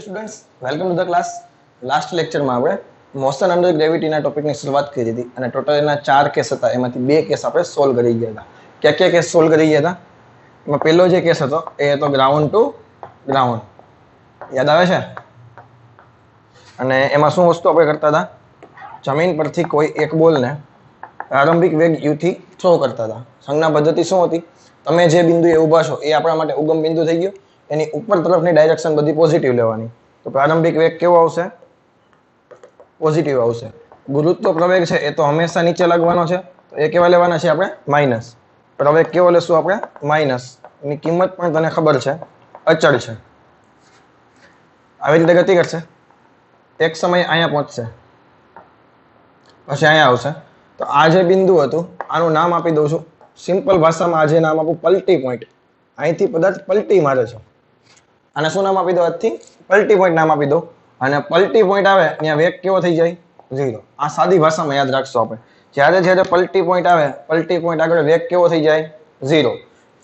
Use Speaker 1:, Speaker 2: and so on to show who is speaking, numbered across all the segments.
Speaker 1: Students, welcome to the class. Last લેક્ચરમાં આપણે motion under ગ્રેવિટીના ટોપિકની શરૂઆત કરી હતી અને ટોટલ એના 4 કેસ હતા. એમાંથી 2 કેસ આપણે સોલ્વ કરી ગયા હતા. ક્યાં કેસ સોલ્વ કરી ગયા હતા? એમાં પહેલો જે કેસ હતો એ હતો ગ્રાઉન્ડ ટુ ગ્રાઉન્ડ. યાદ આવે છે? અને એમાં શું વસ્તુ આપણે કરતા હતા? જમીન પરથી કોઈ એક બોલને પ્રારંભિક વેગ u થી થ્રો કરતા હતા. સંજ્ઞા પદ્ધતિ શું હતી? તમે જે બિંદુએ ઊભા છો એ આપણા માટે ઉગમ બિંદુ થઈ ગયો. એની ઉપર તરફની ડાયરેક્શન બધી પોઝિટિવ લેવાની. તો પ્રારંભિક વેગ કેવો આવશે? પોઝિટિવ આવશે. ગુરુત્વ પ્રવેગ છે એ તો હંમેશા નીચે લાગવાનો છે, તો એ કેવા લેવાના છે આપણે? માઇનસ. પ્રવેગ કેવો લેશું આપણે? માઇનસ. એની કિંમત પણ તને ખબર છે, અચળ છે. આવી રીતે ગતિ કરશે, એક સમય અહીંયા પહોંચશે, પછી અહીંયા આવશે. તો આ જે બિંદુ હતું આનું નામ આપી દઉં છું. સિમ્પલ ભાષામાં આજે નામ આપું પલટી પોઈન્ટ. અહીંથી પદાર્થ પલટી મારે છે, આને શું નામ આપી દો? આજથી પલટી પોઈન્ટ નામ આપી દો. અને પલટી પોઈન્ટ આવે ત્યાં વેગ કેવો થઈ જાય? 0. આ સાદી ભાષામાં યાદ રાખશો આપણે. જ્યારે જ્યારે પલટી પોઈન્ટ આવે, પલટી પોઈન્ટ આગળ વેગ કેવો થઈ જાય? 0.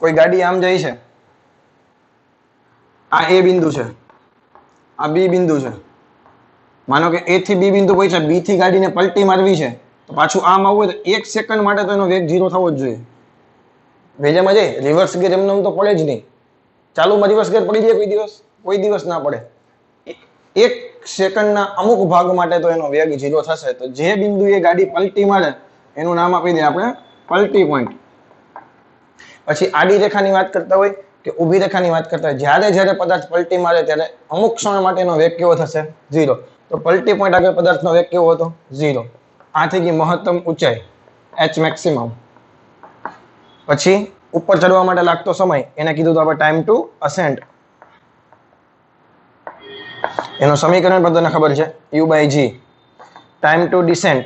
Speaker 1: કોઈ ગાડી આમ જાય છે, આ એ બિંદુ છે, આ બી બિંદુ છે. માનો કે એ થી બી બિંદુ પહોંચ્યા, બી થી ગાડીને પલટી મારવી છે, તો પાછું આમ આવવું હોય તો 1 સેકન્ડ માટે તો એનો વેગ 0 થવો જ જોઈએ. વેજામાં જાય રિવર્સ ગિયર એમને તો પડે જ નહીં. ચાલુમાં રિવર્સ ગિયર પડી જાય કોઈ દિવસ? કોઈ દિવસ ના પડે. 1 સેકન્ડના અમુક ભાગ માટે તો એનો વેગ 0 થશે. તો જે બિંદુએ ગાડી પલટી મારે એનું નામ આપી દે આપણે પલટી પોઈન્ટ. પછી આડી રેખાની વાત કરતા હોય કે ઊભી રેખાની વાત કરતા હોય, જ્યારે જ્યારે પદાર્થ પલટી મારે ત્યારે અમુક ક્ષણ માટેનો વેગ કેવો થશે? 0. તો પલટી પોઈન્ટ આગળ પદાર્થનો વેગ કેવો હતો? 0. આ થઈ ગઈ મહત્તમ ઊંચાઈ, h મેક્સિમમ. પછી ઉપર ચડવા માટે લાગતો સમય, એને કીધું તો આપણે ટાઈમ ટુ અસેન્ટ. એનું સમીકરણ બધાને ખબર છે, u/g. ટાઈમ ટુ ડિસેન્ટ,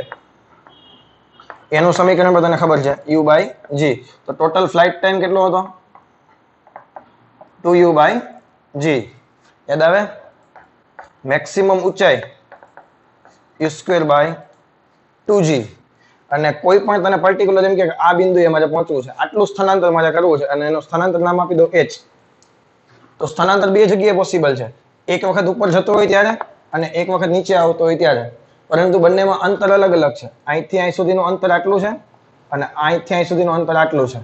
Speaker 1: એનું સમીકરણ બધાને ખબર છે, u/g. તો ટોટલ ફ્લાઇટ ટાઈમ કેટલો હતો? 2u/g. યાદ આવે? મેક્સિમમ ઊંચાઈ u²/2g. અને કોઈ પણ તને પર્ટિક્યુલર એમ કે આ બિંદુએ મારે પહોંચવું છે, આટલું સ્થાનાંતર મારે કરવું છે, અને એનું સ્થાનાંતર નામ આપી દો h. તો સ્થાનાંતર બે જગ્યાએ પોસિબલ છે. એક વખત ઉપર જતો હોય ત્યારે અને એક વખત નીચે આવતો હોય ત્યારે. પરંતુ બંનેમાં અંતર અલગ અલગ છે. અહીંથી અહીં સુધીનું અંતર આટલું છે અને અહીંથી અહીં સુધીનું અંતર આટલું છે.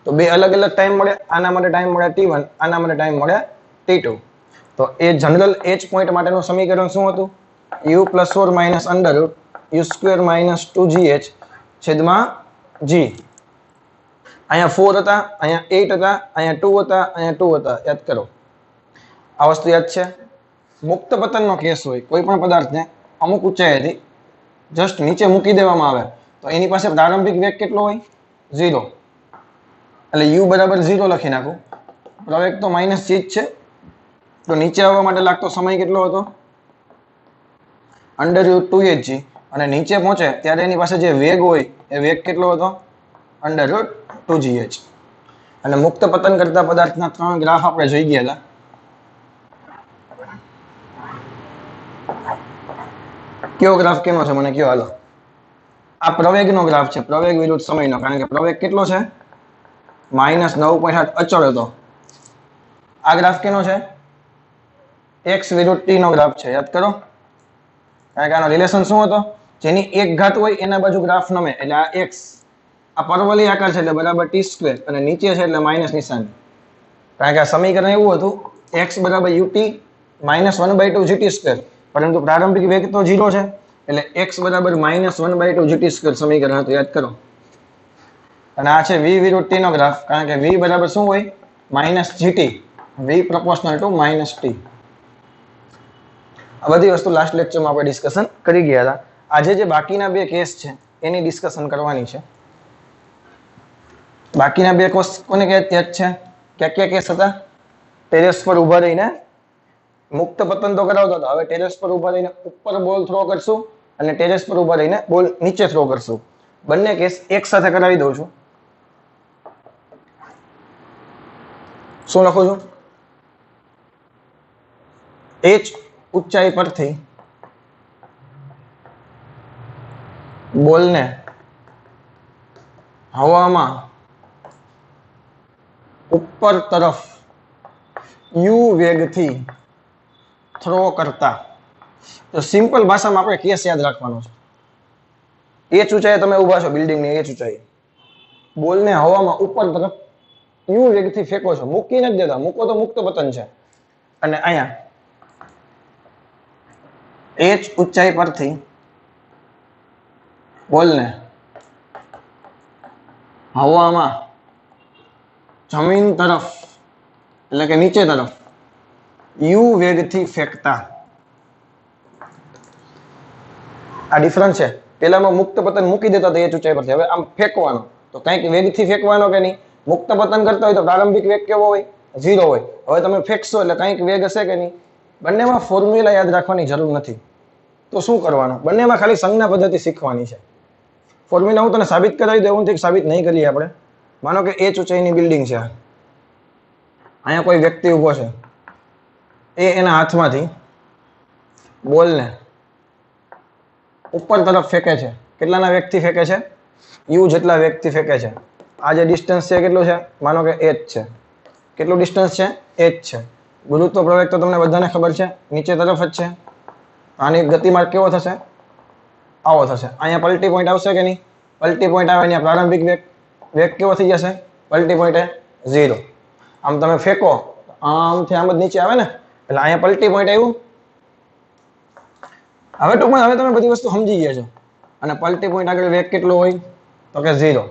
Speaker 1: તો બે અલગ અલગ ટાઈમ મળે. આના માટે ટાઈમ મળે t1, આના માટે ટાઈમ મળે t2. તો એ જનરલ h પોઈન્ટ માટેનું સમીકરણ શું હતું? u + 4 - u² - 2gh છેદમાં g. અહીંયા 4 હતા, અહીંયા 8 હતા, અહીંયા 2 હતા, અહીંયા 2 હતા. યાદ કરો. આ વસ્તુ યાદ છે? મુક્ત પતનનો કેસ હોય, કોઈ પણ પદાર્થને અમુક ઊંચાઈથી જસ્ટ નીચે મૂકી દેવામાં આવે તો એની પાસે પ્રારંભિક વેગ કેટલો હોય? 0. એટલે u = 0 લખી નાખું. પ્રવેગ તો -g જ છે. તો નીચે આવવા માટે લાગતો સમય કેટલો હતો? √2hg. અને નીચે પહોંચે ત્યારે એની પાસે જે વેગ હોય એ વેગ કેટલો હતો? √2gh. અને મુક્ત પતન કરતા પદાર્થના 3 ગ્રાફ આપણે જોઈ ગયા હતા. કયો ગ્રાફ કેનો છે મને કયો? હાલો, આ પ્રવેગનો ગ્રાફ છે, પ્રવેગ વિરુદ્ધ સમયનો. કારણ કે પ્રવેગ કેટલો છે? -9.8 અચળ હતો. આ ગ્રાફ કેનો છે? x વિરુદ્ધ t નો ગ્રાફ છે. યાદ કરો. કારણ કે આનો રિલેશન શું હતો? જેની એક ઘાત હોય એના બાજુ ગ્રાફ નમે. એટલે આ x, આ પરવલય આકાર છે એટલે બરાબર t², અને નીચે છે એટલે માઇનસ નિશાની. કારણ કે આ સમીકરણ એવું હતું, x = ut - 1/2gt². પરંતુ પ્રારંભિક વેગ તો 0 છે એટલે x = -1/2gt² સમીકરણ હતું. યાદ કરો. અને આ છે v વિરુદ્ધ t નો ગ્રાફ. કારણ કે v બરાબર શું હોય? -gt. v proportional to -t. આ બધી વસ્તુ લાસ્ટ લેક્ચરમાં આપણે ડિસ્કશન કરી ગયા હતા. આજે જે બાકીના 2 કેસ છે એની ડિસ્કશન કરવાની છે. બાકીના 2 કેસ કોને કહેવાય? છે ક્યાં કેસ હતા? ટેરેસ પર ઊભા રહીને મુક્ત પતન તો કરાવતો હતો. હવે ટેરેસ પર ઊભા રહીને ઉપર બોલ થ્રો કરશું અને ટેરેસ પર ઊભા રહીને બોલ નીચે થ્રો કરશું. બંને કેસ એક સાથે કરાવી દઉં છું. શું લખું છું? h ઊંચાઈ પરથી બોલને હવામાં ઉપર તરફ u વેગથી થ્રો કરતા. તો સિમ્પલ ભાષામાં આપણે કેસ યાદ રાખવાનો છે. એ ઊંચાઈએ તમે ઊભા છો, બિલ્ડિંગની એ ઊંચાઈએ, બોલને હવામાં ઉપર તરફ યુ વેગથી ફેંકો છો, મૂકી નથી દેતા. મૂકો તો મુક્ત પતન છે. અને અહીંયા h ઊંચાઈ પરથી બોલને હવામાં જમીન તરફ એટલે કે નીચે તરફ યુ વેગથી ફેંકતા. આ ડિફરન્સ છે. પેલામાં મુક્ત પતન મૂકી દેતા તો h ઊંચાઈ પરથી, હવે આમ ફેંકવાનો તો કંઈક વેગથી ફેંકવાનો કે નહીં. મુક્ત પતન કરતા હોય તો પ્રારંભિક વેગ કેવો હોય? 0 હોય. હવે તમે ફેંકશો એટલે કંઈક વેગ હશે કે નહીં. બંનેમાં ફોર્મ્યુલા યાદ રાખવાની જરૂર નથી. તો શું કરવાનું? બંનેમાં ખાલી સંજ્ઞા પદ્ધતિ શીખવાની છે. ફોર્મ્યુલા હું તને સાબિત કરાવી દઉં, એવું નથી સાબિત નહીં કરીએ આપણે. માનો કે h ઊંચાઈની બિલ્ડિંગ છે, અહીંયા કોઈ વ્યક્તિ ઊભો છે, એ એના હાથમાંથી બોલને ઉપર તરફ ફેંકે છે. કેટલાના વેગથી ફેંકે છે? યુ જેટલા વેગથી ફેંકે છે. આ જે ડિસ્ટન્સ છે કેટલું છે? માનો કે h છે. કેટલું ડિસ્ટન્સ છે? h છે. ગુરુત્વ પ્રવેગ તો તમને બધાને ખબર છે, નીચે તરફ જ છે. આની ગતિમાર્ગ કેવો થશે? આવો થશે. અહીંયા પલટી પોઈન્ટ આવશે કે નહીં? પલટી પોઈન્ટ આવે અહીંયા પ્રારંભિક વેગ કેવો થઈ જશે? પલટી પોઈન્ટે 0. આમ તમે ફેંકો આમથી આમ જ નીચે આવે ને, એટલે અહીંયા પલટી પોઈન્ટ આવ્યું. હવે ટૂંકમાં હવે તમે બધી વસ્તુ સમજી ગયા છો. અને પલટી પોઈન્ટ આગળ વેગ કેટલો હોય? તો કે 0.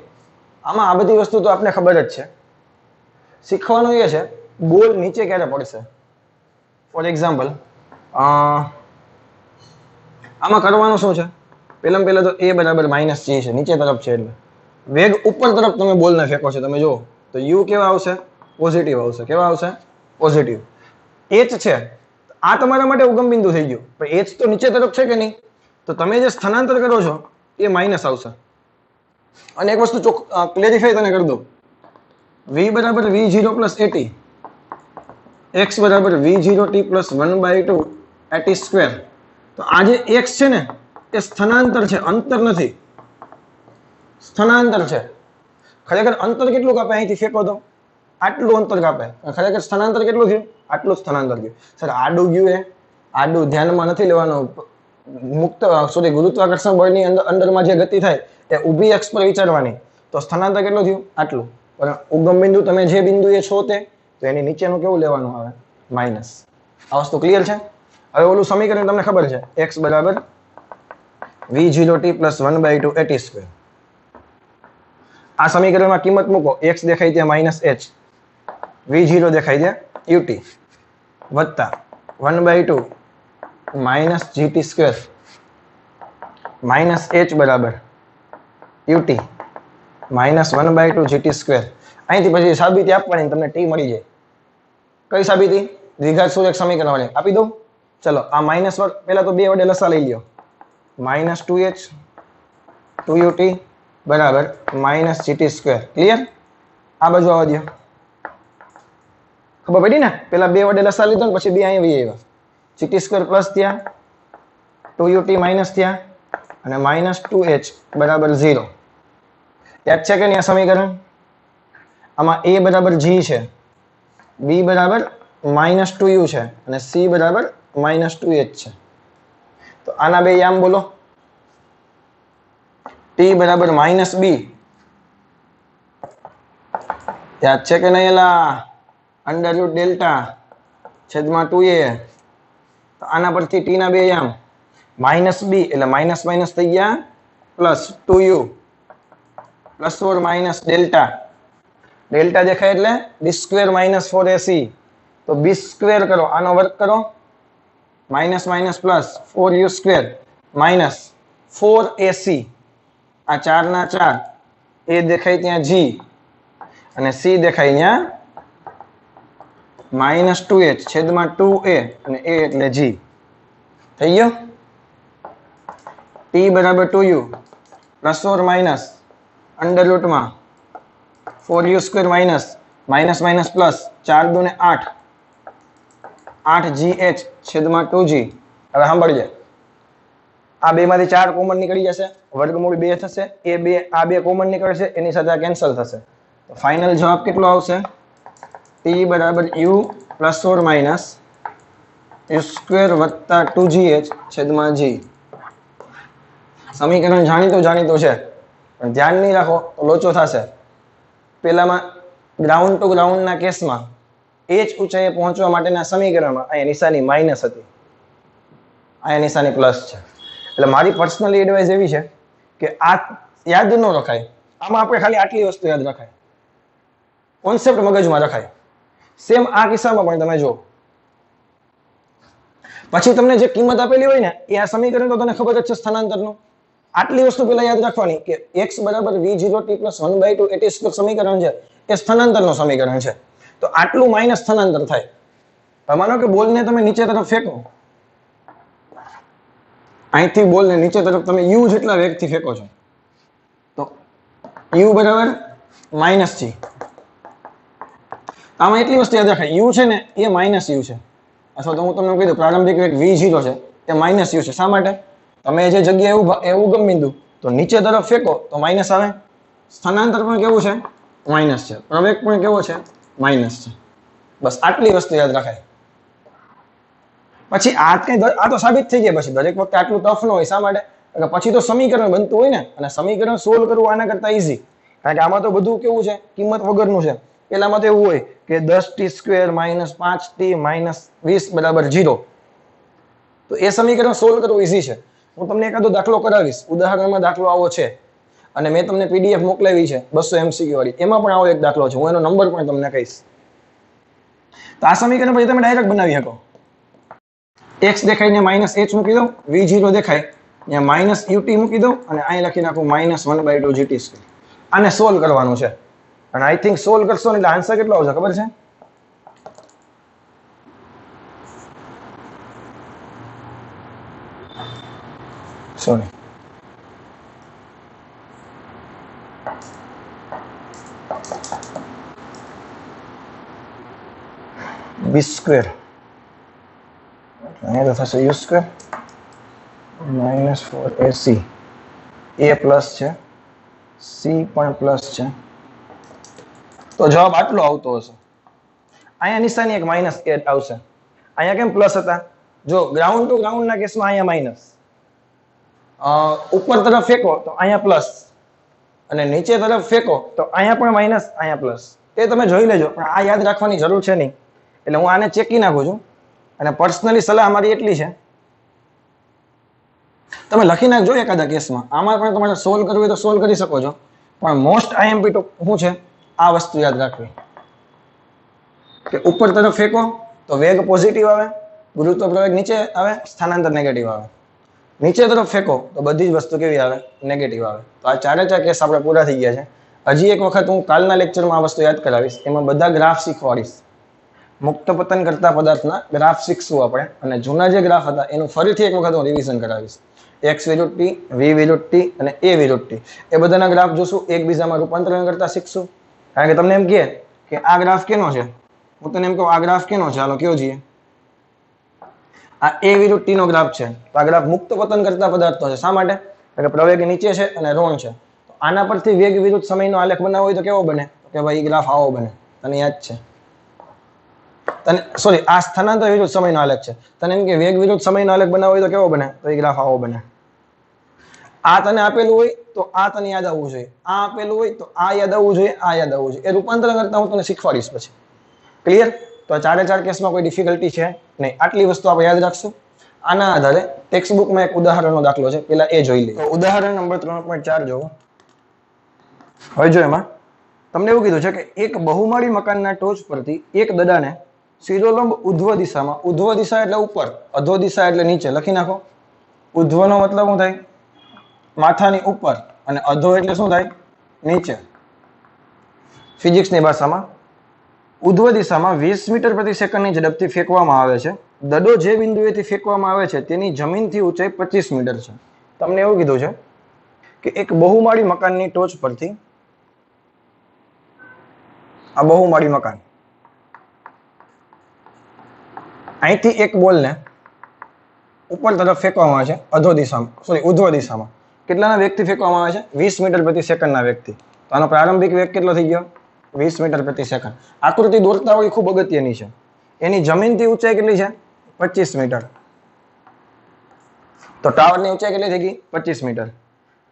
Speaker 1: આમાં આ બધી વસ્તુ તો આપને ખબર જ છે. શીખવાનું એ છે બોલ નીચે ક્યારે પડશે. ફોર એક્ઝામ્પલ આમાં કરવાનું શું છે? પહેલા તો a બરાબર -g છે, નીચે તરફ છે, એટલે વેગ ઉપર તરફ તમે બોલને ફેંકો છો. તમે જુઓ તો u કેવા આવશે? પોઝિટિવ આવશે. કેવા આવશે? પોઝિટિવ. h છે, આ તમારા માટે ઉગમ બિંદુ થઈ ગયું, પણ h તો નીચે તરફ છે કે નહીં? તો તમે જે સ્થાનાંતર કરો છો એ માઇનસ આવશે. અને એક વસ્તુ ક્લેરિફાઈ તને કરી દઉં, v બરાબર v0 પ્લસ at, x બરાબર v0t પ્લસ 1/2 at સ્ક્વેર. તો આ જે x છે ને એ સ્થાનાંતર છે, અંતર નથી. સ્થાનાંતર છે. ખરેખર અંતર કેટલું કાપે? અહીંથી ફેંકો તો આટલું અંતર કાપે. ખરેખર સ્થાનાંતર કેટલું થયું? આટલું સ્થાનાંતર થયું. સર આડું ગયું, એ આડું ધ્યાનમાં નથી લેવાનું. ગુરુત્વાકર્ષણ બળની અંદરમાં જે ગતિ થાય એ ઊભી અક્ષ પર વિચારવાની. તો સ્થાનાંતર કેટલું થયું? આટલું. પણ ઉગમ બિંદુ તમે જે બિંદુએ છો તે, તો એની નીચેનું કેવું લેવાનું આવે? માઇનસ. આ વસ્તુ ક્લિયર છે? હવે ઓલું સમીકરણ તમને ખબર છે, x બરાબર v0t પ્લસ 1/2 at સ્ક્વેર. આ સમીકરણમાં કિંમત મૂકો. x દેખાય ત્યાં -h, v0 દેખાય ત્યાં ut, વત્તા 1/2 -gt સ્ક્વેર, -h બરાબર ut -1/2 gt સ્ક્વેર. અહીંથી પછી સાબિતી આપવાની, તમને t મળી જાય. કઈ સાબિતી? દ્વિઘાત સુરેખ સમીકરણ વાળી આપી દઉં. ચલો આ માઇનસ પેલા તો 2 વડે લસા લઈ લ્યો. -2h 2ut બરાબર -gt સ્ક્વેર. ક્લિયર? આ બાજુ આવવા દો. ખબર પડી ને? પેલા 2 વડે લસા લીધો ને પછી 2 અહીં આવી આવ્યા. gt સ્ક્વેર પ્લસ થયા, 2ut માઇનસ થયા, અને -2h બરાબર 0. યાદ છે કે નહીં આ સમીકરણ? આમાં a બરાબર g છે, b બરાબર -2u છે, અને c બરાબર -2h છે. તો આના બે આમ બોલો. t બરાબર -b. યાદ છે કે નહીં? એલા અંડર ડેલ્ટા છેદમાં 2a. તો આના પરથી t ના બે આમ -b એટલે માઇનસ માઇનસ થઈ ગયા plus 2u plus 4 minus delta. Delta દેખાય એટલે b સ્ક્વેર માઇનસ 4ac. તો b સ્ક્વેર કરો, આનો વર્ગ કરો, minus minus plus 4u square minus 4ac. આ 4 ના 4, a દેખાય ત્યાં g અને c દેખાય ત્યાં -2h છેદમાં 2a અને a એટલે g. થઈ ગયો? t બરાબર 2u પ્લસ 4 માઇનસ અંડર રૂટમાં 4u square minus minus minus plus 4 દુ ને 8, 8gh છેદમાં 2g. હવે સાંભળજે, આ બે માંથી 4 કોમન નીકળી જશે, વર્ગમૂળ 2 થશે, એ બે આ બે કોમન નીકળશે, એની સાથે કેન્સલ થશે. તો ફાઇનલ જવાબ કેટલો આવશે? t બરાબર u પ્લસ 4 માઇનસ u² વત્તા 2gh છેદમાં g. સમીકરણ જાણીતું છે પણ ધ્યાન નહીં રાખો તો લોચો થશે. પેલામાં ગ્રાઉન્ડ ટુ ગ્રાઉન્ડ ના કેસમાં h ઊંચાઈએ પહોંચવા માટેના સમીકરણમાં અહીંયા નિશાની માઇનસ હતી, અહીંયા નિશાની પ્લસ છે. એટલે મારી પર્સનલી એડવાઇસ એવી છે કે આ યાદ ન રખાય. આમાં આપણે ખાલી આટલી વસ્તુ યાદ રખાય, કોન્સેપ્ટ મગજમાં રખાય. સેમ આ કિસ્સામાં પણ તમે જો પછી તમને જે કિંમત આપેલી હોય ને એ આ સમીકરણ તો તને ખબર જ છે સ્થાનાંતરનું. આટલી વસ્તુ પેલા યાદ રાખવાની કે x બરાબર v0t + 1/2 at² સમીકરણ છે એ સ્થાનાંતરનું સમીકરણ છે. તો આટલું માઇનસ સ્થાનાંતર થાય. માનો કે બોલને તમે નીચે તરફ ફેંકો, અહીંથી બોલને નીચે તરફ તમે u જેટલા વેગથી ફેંકો છો તો u બરાબર -g. આમાં એટલી વસ્તુ યાદ રાખાય, u છે ને એ -u છે, અથવા તો હું તમને કીધું પ્રારંભિક વેગ v0 છે એ -u છે. શા માટે? તમે જે જગ્યાએ એવું ઉગમ બિંદુ તો નીચે તરફ ફેંકો તો માઇનસ આવે. સ્થાનાંતર પણ કેવું છે? માઇનસ છે. પ્રવેગ પણ કેવો છે? માઇનસ છે. બસ આટલી વસ્તુ યાદ રાખાય. પછી આ તો સાબિત થઈ જાય. પછી દરેક વખતે આટલું ટફ ન હોય. શા માટે? પછી તો સમીકરણ બનતું હોય ને, અને સમીકરણ સોલ્વ કરવું આના કરતા ઈઝી. કારણ કે આમાં તો બધું કેવું છે? કિંમત વગરનું છે. પેલામાં તો એવું હોય કે 10t² - 5t - 20 = 0. તો એ સમીકરણ સોલ્વ કરવું ઈઝી છે. હું તમને એકાદો દાખલો કરાવીશ. ઉદાહરણમાં દાખલો આવો છે અને મેં તમને પીડીએફ મોકલાવી છે 200 MCQ વાળી. એમાં પણ આવો એક દાખલો છે. હું એનો નંબર પણ તમને કહીશ. તો આ સમીકરણ પછી તમે ડાયરેક્ટ બનાવી શકો. x દેખાય ને -h મૂકી દો, v0 દેખાય ત્યાં -ut મૂકી દો અને અહીં લખી નાખું -1/2 gt². આને સોલ્વ કરવાનું છે. અને આઈ થિંક સોલ્વ કરશો ને એટલે આન્સર કેટલો આવશે ખબર છે? Sorry, b². અહીંયા તો થશે u² -4ac. a પ્લસ છે, c પણ પ્લસ છે. તો જવાબ આટલો આવતો હશે. અહીંયા નિશાની એક માઇનસ આવશે. અહીંયા કેમ પ્લસ હતા? જો ગ્રાઉન્ડ ટુ ગ્રાઉન્ડ ના કેસમાં અહીંયા માઇનસ, ઉપર તરફ ફેંકો તો અહીંયા પ્લસ, અને નીચે તરફ ફેંકો તો અહીંયા પણ માઇનસ, અહીંયા પ્લસ. તે તમે જોઈ લેજો, પણ આ યાદ રાખવાની જરૂર છે નહીં. એટલે હું આને ચેકી નાખું છું. અને પર્સનલી સલાહ મારી એટલી છે, તમે લખી નાખજો એકાદા કેસમાં. આમાં પણ તમારે સોલ્વ કરવું હોય તો સોલ્વ કરી શકો છો. પણ મોસ્ટ IMP તો શું છે? આ વસ્તુ યાદ રાખવી કે ઉપર તરફ ફેંકો તો વેગ પોઝિટિવ આવે, ગુરુત્વ પ્રવેગ નીચે આવે, સ્થાનાંતર નેગેટિવ આવે. નીચે તરફ ફેંકો તો બધી જ વસ્તુ કેવી આવે? નેગેટિવ આવે. તો આ ચારે ચાર કેસ આપણે પૂરા થઈ ગયા છે. હજી એક વખત હું કાલના લેક્ચરમાં આ વસ્તુ યાદ કરાવીશ. એમાં બધા ગ્રાફ શીખવાડીશ. મુક્ત પતન કરતા પદાર્થના ગ્રાફ શીખશું આપણે. અને જૂના જે ગ્રાફ હતા એનું ફરીથી એક વખત હું રિવિઝન કરાવીશ. x વિરુદ્ધ t, v વિરુદ્ધ t અને a વિરુદ્ધ t. એ બધાના ગ્રાફ જોશું, એકબીજામાં રૂપાંતરણ કરતા શીખશું. કારણ કે તમને એમ કહે કે આ ગ્રાફ કેનો છે, હું તને એમ કહું આ ગ્રાફ કેનો છે, હાલો કયો છીએ? આ a વિરુદ્ધ t નો ગ્રાફ છે. તો આ ગ્રાફ મુક્ત પતન કરતા પદાર્થનો છે. શા માટે? કારણ કે પ્રવેગ નીચે છે અને ઋણ છે. તો આના પરથી વેગ વિરુદ્ધ સમયનો આલેખ બનાવવો હોય તો કેવો બને? કે ભાઈ ગ્રાફ આવો બને. તને યાદ છે? સોરી, આ સ્થાનાંતર વિરુદ્ધ સમયનો આલેખ છે. તને એમ કે વેગ વિરુદ્ધ સમયનો આલેખ બનાવવો હોય તો કેવો બને? તો એ ગ્રાફ આવો બને. આ તને આપેલું હોય તો આ તને યાદ આવવું જોઈએ, આ આપેલું હોય તો આ યાદ આવવું જોઈએ, આ યાદ આવવું જોઈએ. એ રૂપાંતરણ કરતા હું તને શીખવાડીશ પછી. ક્લિયર? તો ચારે ચાર કેસમાં કોઈ ડિફિકલ્ટી છે નહીં. આટલી વસ્તુ આપણે યાદ રાખશું. આના આધારે ટેક્સ્ટ બુકમાં એક ઉદાહરણનો દાખલો છે, પેલા એ જોઈ લઈએ. તો ઉદાહરણ નંબર 3.4 જોવો. હવે જો એમાં તમને એવું કીધું છે કે એક બહુમાળી મકાનના ટોચ પરથી એક દડાને શિરોલંબ ઉધ્વ દિશામાં, ઉધ્વ દિશા એટલે ઉપર, અધો દિશા એટલે નીચે, લખી નાખો. ઉધ્વનો મતલબ શું થાય? માથાની ઉપર, અને અધો એટલે શું થાય? નીચે. ફિઝિક્સની ભાષામાં ઉધ્વ દિશામાં 20 મીટર પ્રતિ સેકન્ડની ઝડપથી ફેંકવામાં આવે છે. દડો જે બિંદુએથી ફેંકવામાં આવે છે તેની જમીનથી ઊંચાઈ 25 મીટર છે. તમને એવું કીધું છે કે એક બહુમાળી મકાનની ટોચ પરથી, આ બહુમાળી મકાન, અહીંથી એક બોલને ઉપર તરફ ફેંકવામાં આવે છે અધો દિશામાં, સોરી ઉધ્વ દિશામાં. કેટલાના વેગથી ફેંકવામાં આવે છે? 20 મીટર પ્રતિ સેકન્ડના વેગથી. તો આનો પ્રારંભિક વેગ કેટલો થઈ ગયો? 20 મીટર પ્રતિ સેકન્ડ. આકૃતિ દોરતા હોય ખૂબ અગત્યની છે. એની જમીનથી ઊંચાઈ કેટલી છે? 25 મીટર. તો ટાવરની ઊંચાઈ કેટલી થઈ ગઈ? 25 મીટર.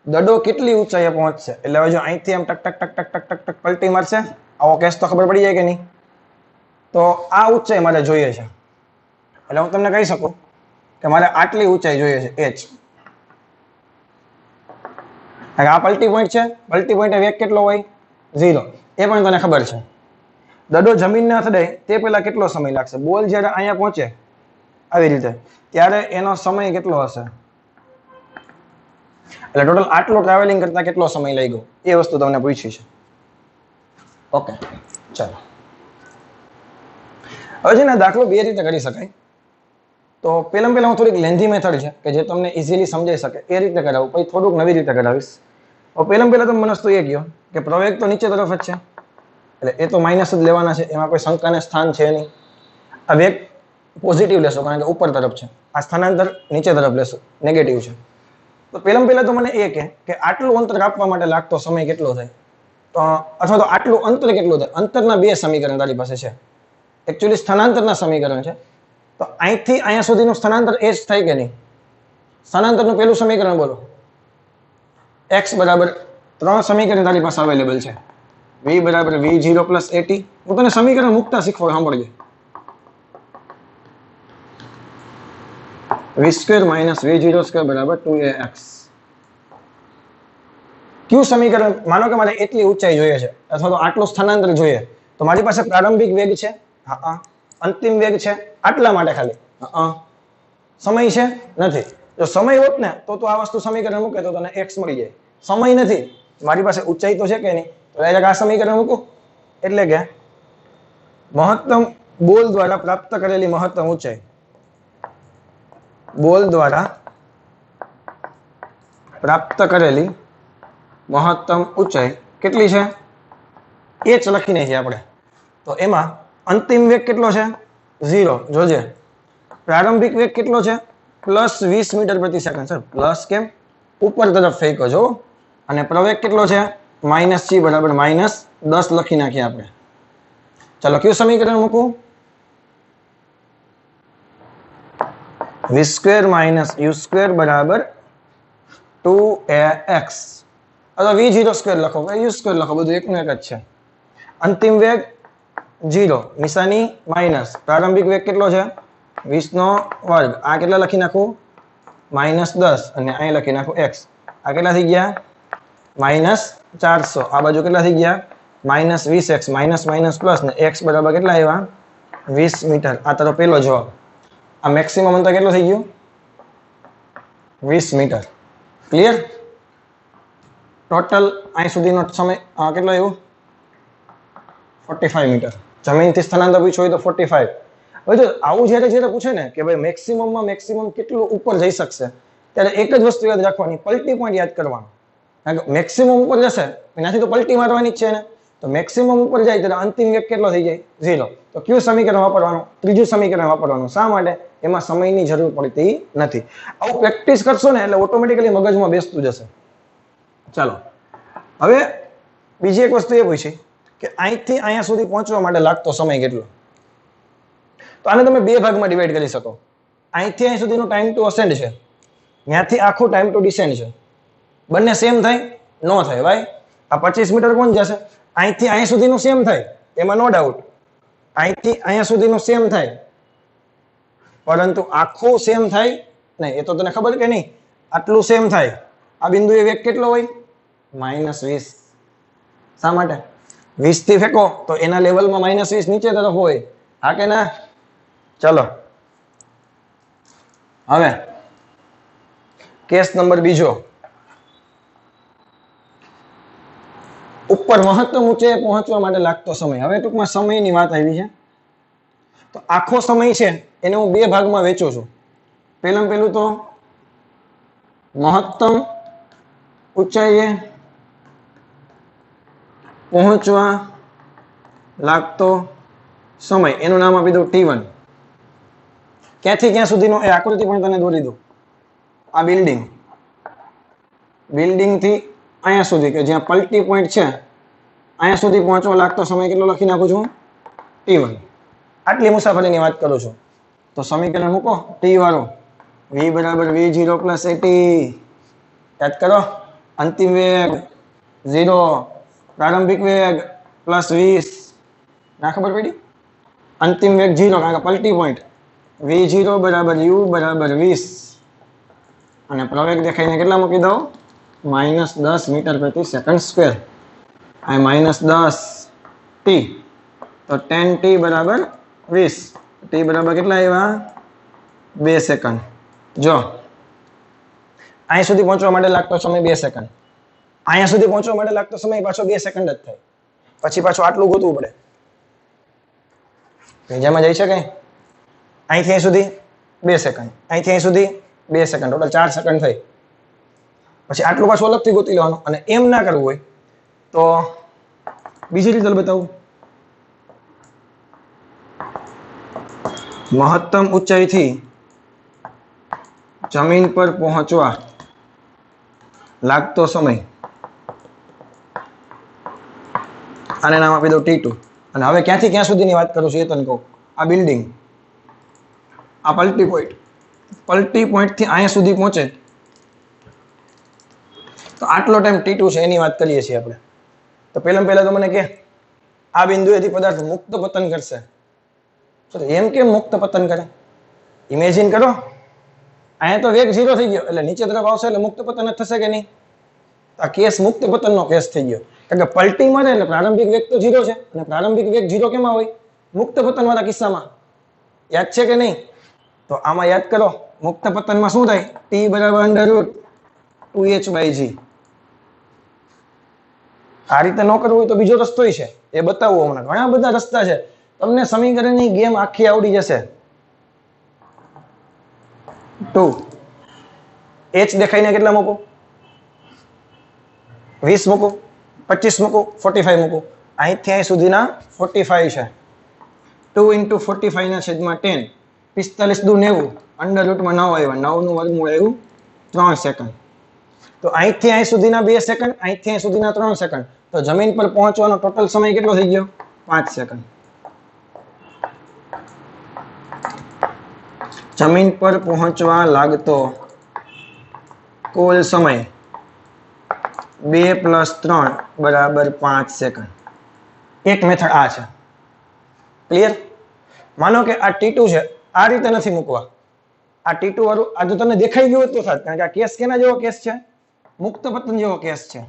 Speaker 1: દડો કેટલી ઊંચાઈએ પહોંચશે? એટલે હવે જો અહીંથી આમ ટક ટક ટક ટક ટક ટક ટક પલટી મારશે, આવો કેસ તો ખબર પડી જાય કે નહીં? તો આ ઊંચાઈ મારે જોઈએ છે, એટલે હું તમને કહી શકું કે મારે આટલી ઊંચાઈ જોઈએ છે, h. આ પલટી પોઈન્ટ છે, પલટી પોઈન્ટે વેગ કેટલો હોય? 0. એ પણ તને ખબર છે. દડો જમીનને અથડાય તે પહેલા કેટલો સમય લાગશે? બોલ જ્યારે અહીંયા પહોંચે આવી રીતે ત્યારે એનો સમય કેટલો હશે? એટલે ટોટલ આટલો ટ્રાવેલિંગ કરતા કેટલો સમય લાગ્યો એ વસ્તુ તમને પૂછી છે. ઓકે, ચાલો. હવે છે ને દાખલો બે રીતે કરી શકાય. તો પહેલા હું થોડીક લેન્ધી મેથડ છે કે જે તમને ઇઝીલી સમજાઈ શકે એ રીતે કરાવું, પછી થોડુંક નવી રીતે કરાવીશ. પહેલા તો મને વસ્તુ એ કહ્યો કે પ્રવેગ તો નીચે તરફ જ છે, એટલે એ તો માઇનસ જ લેવાના છે, એમાં કોઈ શંકાને સ્થાન છે નહીં. આ વેગ પોઝિટિવ લેશો કારણ કે ઉપર તરફ છે, આ સ્થાનાંતર નીચે તરફ લેશો, નેગેટિવ છે. તો પહેલા તો મને એ કે આટલું અંતર કાપવા માટે લાગતો સમય કેટલો થાય, તો અથવા તો આટલું અંતર કેટલું થાય. અંતરના બે સમીકરણ તારી પાસે છે, એકચ્યુઅલી સ્થાનાંતરના સમીકરણ છે. તો અહીંથી અહીંયા સુધીનું સ્થાનાંતર એ જ થાય કે નહીં? સ્થાનાંતરનું પહેલું સમીકરણ બોલો. x બરાબર 3 સમીકરણ તારી પાસે અવેલેબલ છે. v બરાબર v0 પ્લસ at. હું તને સમીકરણ મુકતા શીખવા સાંભળજે. v square minus v0 square બરાબર 2ax. કયું સમીકરણ? માનો કે મારે એટલી ઊંચાઈ જોઈએ છે અથવા તો આટલું સ્થાનાંતર જોઈએ, તો મારી પાસે પ્રારંભિક વેગ છે, હા, અંતિમ વેગ છે, આટલા માટે ખાલી, હા, સમય છે નથી. જો સમય હોત ને તો આ વસ્તુ સમીકરણ મૂકે તો તને x મળી જાય. સમય નથી, મારી પાસે ઊંચાઈ તો છે કે નહીં, તો ડાયરેક્ટ આ સમીકરણ મૂકું. એટલે કે મહત્તમ બોલ દ્વારા પ્રાપ્ત કરેલી મહત્તમ ઊંચાઈ, બોલ દ્વારા પ્રાપ્ત કરેલી મહત્તમ ઊંચાઈ કેટલી છે? h લખીને છે આપણે. તો એમાં અંતિમ વેગ કેટલો છે? 0. જોજે પ્રારંભિક વેગ કેટલો છે? પ્લસ 20 મીટર પ્રતિ સેકન્ડ. સર પ્લસ કેમ? ઉપર તરફ ફેંકો જો. અને પ્રવેગ કેટલો છે? માઇનસ c બરાબર માઇનસ 10 લખી નાખીએ આપણે. ચાલો કયું સમીકરણ મૂકું? v square minus u square બરાબર 2ax. અથવા v0 સ્ક્વેર લખો કે u સ્ક્વેર લખો, બધું એકનું એક જ છે. અંતિમ વેગ 0, નિશાની માઇનસ. પ્રારંભિક વેગ કેટલો છે? 20 નો વર્ગ. આ કેટલા લખી નાખું? માઇનસ 10. અને અહીં લખી નાખું x. આ કેટલા થઈ ગયા? માઇનસ 400. આ બાજુ કેટલા થઈ ગયા? Minus 20x. Minus minus plus ને x બરાબર કેટલા આવ્યા? 20 મીટર. આ તારો પહેલો જવાબ. આ મેક્સિમમ અંતર કેટલો થઈ ગયું? 20 મીટર. ક્લિયર? ટોટલ અહીં સુધીનો સમય કેટલો આવ્યો? 45 મીટર. જમીનથી સ્થાનાંતર પૂછ્યું હોય તો 45. હવે જો આવું જ્યારે પૂછે ને કે ભાઈ મેક્સિમમમાં મેક્સિમમ કેટલું ઉપર જઈ શકશે, ત્યારે એક જ વસ્તુ યાદ રાખવાની, પલટી પોઈન્ટ યાદ કરવાનો. કારણ કે મેક્સિમમ ઉપર જશે એનાથી તો પલટી મારવાની જ છે ને. તો મેક્સિમમ ઉપર જાય ત્યારે અંતિમ વેગ કેટલો થઈ જાય? 0. તો કયું સમીકરણ વાપરવાનું? ત્રીજું સમીકરણ વાપરવાનું. શા માટે? એમાં સમયની જરૂર પડતી નથી. આવું પ્રેક્ટિસ કરશો ને એટલે ઓટોમેટિકલી મગજમાં બેસતું જશે. ચાલો હવે બીજી એક વસ્તુ એ પૂછી કે અહીંથી અહીંયા સુધી પહોંચવા માટે લાગતો સમય કેટલો? તો આને તમે બે ભાગમાં ડિવાઈડ કરી શકો. અહીંથી અહીં સુધીનો ટાઈમ ટુ અસેન્ડ છે, ત્યાંથી આખું ટાઈમ ટુ ડિસેન્ડ છે. બંને સેમ થાય? નો થાય ભાઈ. આ 25 મીટર કોણ જશે? અહીંથી અહીંયા સુધીનું સેમ થાય, એમાં નો ડાઉટ. અહીંથી અહીંયા સુધીનું સેમ થાય, પરંતુ આખું સેમ થાય નહીં. એ તો તને ખબર કે નહીં? આટલું સેમ થાય. આ બિંદુએ વેગ કેટલો હોય? માઇનસ 20. શા માટે? 20 થી ફેંકો તો એના લેવલમાં માઇનસ 20 નીચે તરફ હોય, હા કે ના? ચલો હવે કેસ નંબર બીજો. ઉપર મહત્તમ ઊંચાઈએ પહોંચવા માટે લાગતો સમય. હવે ટૂંકમાં સમયની વાત આવી છે. તો આખો સમય છે એને હું બે ભાગમાં વેચું છું. પહેલું તો મહત્તમ ઊંચાઈએ પહોંચવા લાગતો સમય, એનું નામ આપી દઉં t1. ક્યાંથી ક્યાં સુધીનો એ આકૃતિ પણ તને દોરી દઉં. આ બિલ્ડિંગ થી અહીંયા સુધી કે જ્યાં પલટી પોઈન્ટ છે અહીંયા સુધી પહોંચવા લાગતો સમય કેટલો લખી નાખું છું? t1. આટલી મુસાફરીની વાત કરું છું. તો સમીકરણ મૂકો ટી વાળો v બરાબર v0 પ્લસ at યાદ કરો અંતિમ વેગ 0 પ્રારંભિક વેગ પ્લસ 20 ના ખબર પડી અંતિમ વેગ 0 કારણ કે પલટી પોઈન્ટ v0 બરાબર u બરાબર 20 અને પ્રવેગ દેખાઈને કેટલા મૂકી દો -10 મીટર પ્રતિ સેકન્ડ સ્ક્વેર આ -10 t તો 10 t બરાબર 20 t બરાબર કેટલા આવ્યા 2 સેકન્ડ જો અહીં સુધી પહોંચવા માટે લાગતો સમય 2 સેકન્ડ અહીંયા સુધી પહોંચવા માટે લાગતો સમય પાછો 2 સેકન્ડ જ થાય પછી પાછું આટલું ગોતવું પડે ભેજામાં જઈ શકે અહીંથી અહીં સુધી 2 સેકન્ડ અહીંથી અહીં સુધી 2 સેકન્ડ ટોટલ 4 સેકન્ડ થઈ પછી આટલું પાછું અલગથી ગોતી લેવાનું અને એમ ના કરવું હોય તો બીજી રીતે બતાવું મહત્તમ ઊંચાઈથી જમીન પર પહોંચવા લાગતો સમય આને નામ આપી દો T2 અને હવે ક્યાંથી ક્યાં સુધીની વાત કરું છું એ તને કહું આ બિલ્ડિંગ આ પલટી પોઈન્ટ થી અહીંયા સુધી પહોંચે તો આટલો ટાઈમ T2 છે એની વાત કરીએ છીએ આપણે તો પહેલા તો મને કે આ બિંદુએથી પદાર્થ મુક્ત પતન કરશે એમ કેમ મુક્ત પતન કરે ઇમેજિન કરો અહીંયા તો વેગ 0 થઈ ગયો એટલે નીચે તરફ આવશે એટલે મુક્ત પતન જ થશે કે નહીં આ કેસ મુક્ત પતનનો કેસ થઈ ગયો કારણ કે પલટી મારે એટલે પ્રારંભિક વેગ તો 0 છે અને પ્રારંભિક વેગ 0 કેમાં હોય મુક્ત પતન વાળા કિસ્સામાં યાદ છે કે નહીં તો આમાં યાદ કરો મુક્ત પતનમાં શું થાય t બરાબર √2h/g આ રીતે ન કરવું હોય તો બીજો રસ્તો છે એ બતાવવું હમણાં ઘણા બધા રસ્તા છે તમને સમીકરણની ગેમ આખી આવડી જશે 2 h દેખાઈને કેટલા મૂકો 20 મૂકો 25 મૂકો 45 મૂકો અહીંથી અહીં સુધીના 45 છે 2 * 45 ના છેદમાં 10 45 દુ 90 અંડર રૂટમાં 9 આવ્યા 9 નું વર્ગમૂળ આવ્યું 3 સેકન્ડ તો અહીંથી અહીં સુધીના 2 સેકન્ડ અહીંથી અહીં સુધીના 3 સેકન્ડ તો જમીન પર પહોંચવાનો ટોટલ સમય કેટલો થઈ ગયો 5 સેકન્ડ જમીન પર પહોંચવા લાગતો કુલ સમય 2 + 3 = 5 સેકન્ડ એક મેથડ આ છે ક્લિયર માનો કે આ T2 છે આ રીતે નથી મૂકવા આ T2 વાળું આ જો તમને દેખાઈ ગયું તો થાત કારણ કે આ કેસ કેના જેવો કેસ છે મુક્ત પતન જેવો કેસ છે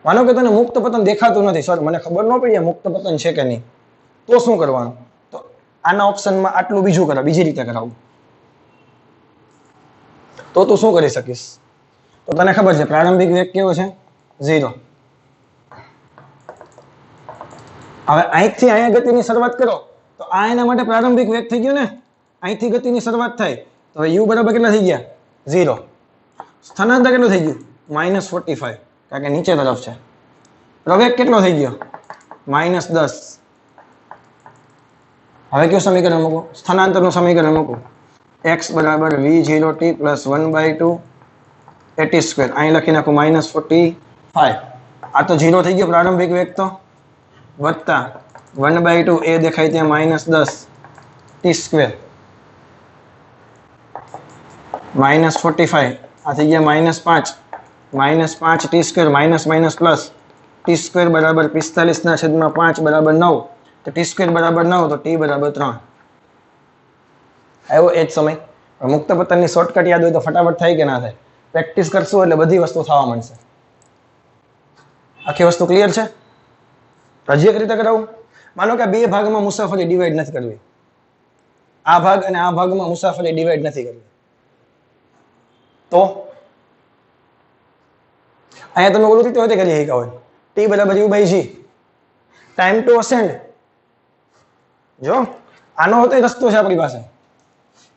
Speaker 1: માનો કે તને મુક્ત પતન દેખાતું નથી સર મને ખબર ન પડી મુક્ત પતન છે કે નહીં તો શું કરવાનું તો આના ઓપ્શનમાં આટલું બીજું કરા બીજી રીતે કરાવું તો તું શું કરી શકીશ તો તને ખબર છે પ્રારંભિક વેગ કેવો છે 0 હવે અહીંથી અહીંયા ગતિની શરૂઆત કરો તો આ એના માટે પ્રારંભિક વેગ થઈ ગયો ને અહીંથી ગતિની શરૂઆત થાય તો હવે u બરાબર કેટલા થઈ ગયા 0 સ્થાનાંતર કેટલું થઈ ગયું -45 કારણ કે નીચે તરફ છે પ્રવેગ કેટલો થઈ ગયો -10 હવે કયું સમીકરણ મૂકો સ્થાનાંતરનું સમીકરણ મૂકો x બરાબર v0t + 1/2 at². અહીં લખી નાખું -45 આ તો 0 થઈ ગયો પ્રારંભિક વેગ તો વત્તા 1/2 એ દેખાય ત્યાં -10 t² -45 આ થઈ ગયા -5 -5 t² minus minus plus t² બરાબર 45 ના છેદમાં 5 બરાબર 9 તો t² બરાબર 9 તો t બરાબર 3 આવ્યો એ જ સમય મુક્ત પતનની શોર્ટકટ યાદ હોય તો ફટાફટ થાય કે ના થાય પ્રેક્ટિસ કરશું એટલે બધી વસ્તુ થવા માંડશે આખી વસ્તુ ક્લિયર છે હજી એક રીતે કરાવું માનો કે બે ભાગમાં મુસાફરી ડિવાઈડ નથી કરવી આ ભાગ અને આ ભાગમાં મુસાફરી ડિવાઈડ નથી કરવી તો અહીંયા તમે ઓલું રીતે હોય કરી શક્યા હોય t બરાબર u/g ટાઈમ ટુ અસેન્ડ જો આનો હોતો રસ્તો છે આપણી પાસે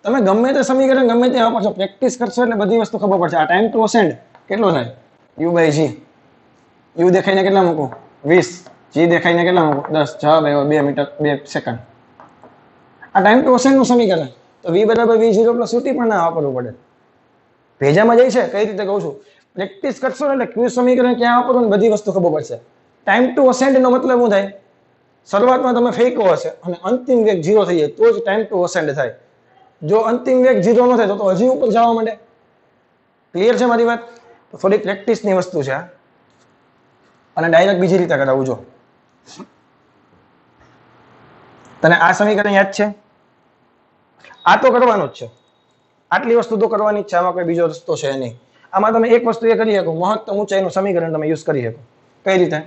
Speaker 1: તમે ગમે તે સમીકરણ ગમે તે વાપરશો પ્રેક્ટિસ કરશો એટલે બધી વસ્તુ ખબર પડશે આ ટાઈમ ટુ અસેન્ડ કેટલો થાય u/g u દેખાઈને કેટલા મૂકો 20 g દેખાઈને કેટલા મૂકો 10 જવાબ આવ્યો 2 મીટર 2 સેકન્ડ આ ટાઈમ ટુ અસેન્ડ નું સમીકરણ તો v બરાબર v0 + ut પણ ના વાપરવું પડે ભેજામાં જાય છે કઈ રીતે કહું છું પ્રેક્ટિસ કરશો એટલે કયું સમીકરણ ક્યાં વાપરવું બધી વસ્તુ ખબર પડશે ટાઈમ ટુ અસેન્ડ નો મતલબ શું થાય શરૂઆતમાં તમે ફેંકો હશે અને અંતિમ વેગ 0 થઈ જાય તો જ ટાઈમ ટુ અસેન્ડ થાય. જો અંતિમ વેગ 0 ન થાય તો હજી ઉપર જવા માંડે. ક્લિયર છે મારી વાત? તો થોડી પ્રેક્ટિસની વસ્તુ છે અને ડાયરેક્ટ બીજી રીતે કરાવું. જો તને આ સમીકરણ યાદ છે? આ તો કરવાનું જ છે, આટલી વસ્તુ તો કરવાની જ છે, આમાં કોઈ બીજો રસ્તો છે નહીં. આમાં તમે એક વસ્તુ એ કરી શકો, મહત્તમ ઊંચાઈનું સમીકરણ તમે યુઝ કરી શકો. કઈ રીતે?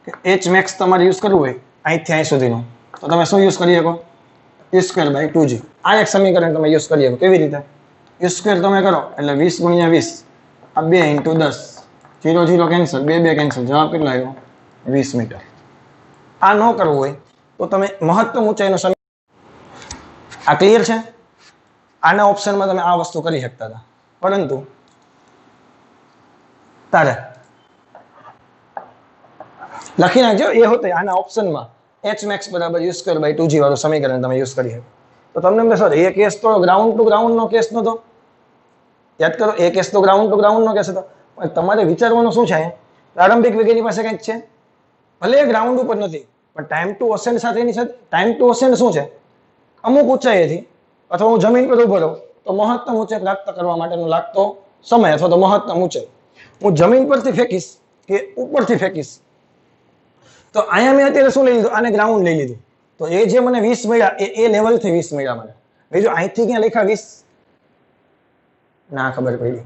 Speaker 1: કે એચ મેક્સ તમારે યુઝ કરવું હોય અહીંથી અહીં સુધીનું, તો તમે શું યુઝ કરી શકો? u²/2g. આ એક સમીકરણ તમે યુઝ કરી શકો. કેવી રીતે? u² તમે કરો એટલે 20 × 20, આ 2 × 10, 0 0 કેન્સલ, 2 2 કેન્સલ, જવાબ કેટલો આવ્યો? 20 મીટર. આ ન કરવું હોય તો તમે મહત્તમ ઊંચાઈનું સમીકરણ, આ ક્લિયર છે? આના ઓપ્શનમાં તમે આ વસ્તુ કરી શકતા હતા, પરંતુ તારે લખી નાખજો એ હોતે આના ઓપ્શનમાં h max = u²/2g વાળું સમીકરણ તમે યુઝ કરી શકો. તો તમને એમ સર એ કેસ તો ગ્રાઉન્ડ ટુ ગ્રાઉન્ડ નો કેસ નતો, યાદ કરો, એ કેસ તો ગ્રાઉન્ડ ટુ ગ્રાઉન્ડ નો કેસ હતો. પણ તમારે વિચારવાનું શું છે? પ્રારંભિક વેગ એની પાસે કંઈક છે, ભલે ગ્રાઉન્ડ ઉપર નથી, પણ ટાઈમ ટુ અસેન્ડ સાથે એની સાથે ટાઈમ ટુ અસેન્ડ શું છે? અમુક ઊંચાઈએથી અથવા હું જમીન પર ઉભો રહું તો મહત્તમ ઊંચાઈ પ્રાપ્ત કરવા માટેનો લાગતો સમય અથવા તો મહત્તમ ઊંચાઈ હું જમીન પરથી ફેંકીશ કે ઉપરથી ફેંકીશ. તો અહીંયા મેં અત્યારે શું લઈ લીધું? આને ગ્રાઉન્ડ લઈ લીધું. તો એ જે મને 20 મળ્યા એ લેવલથી 20 મળ્યા મને. બીજું અહીંથી ક્યાં લખ્યા 20? ના ખબર પડી.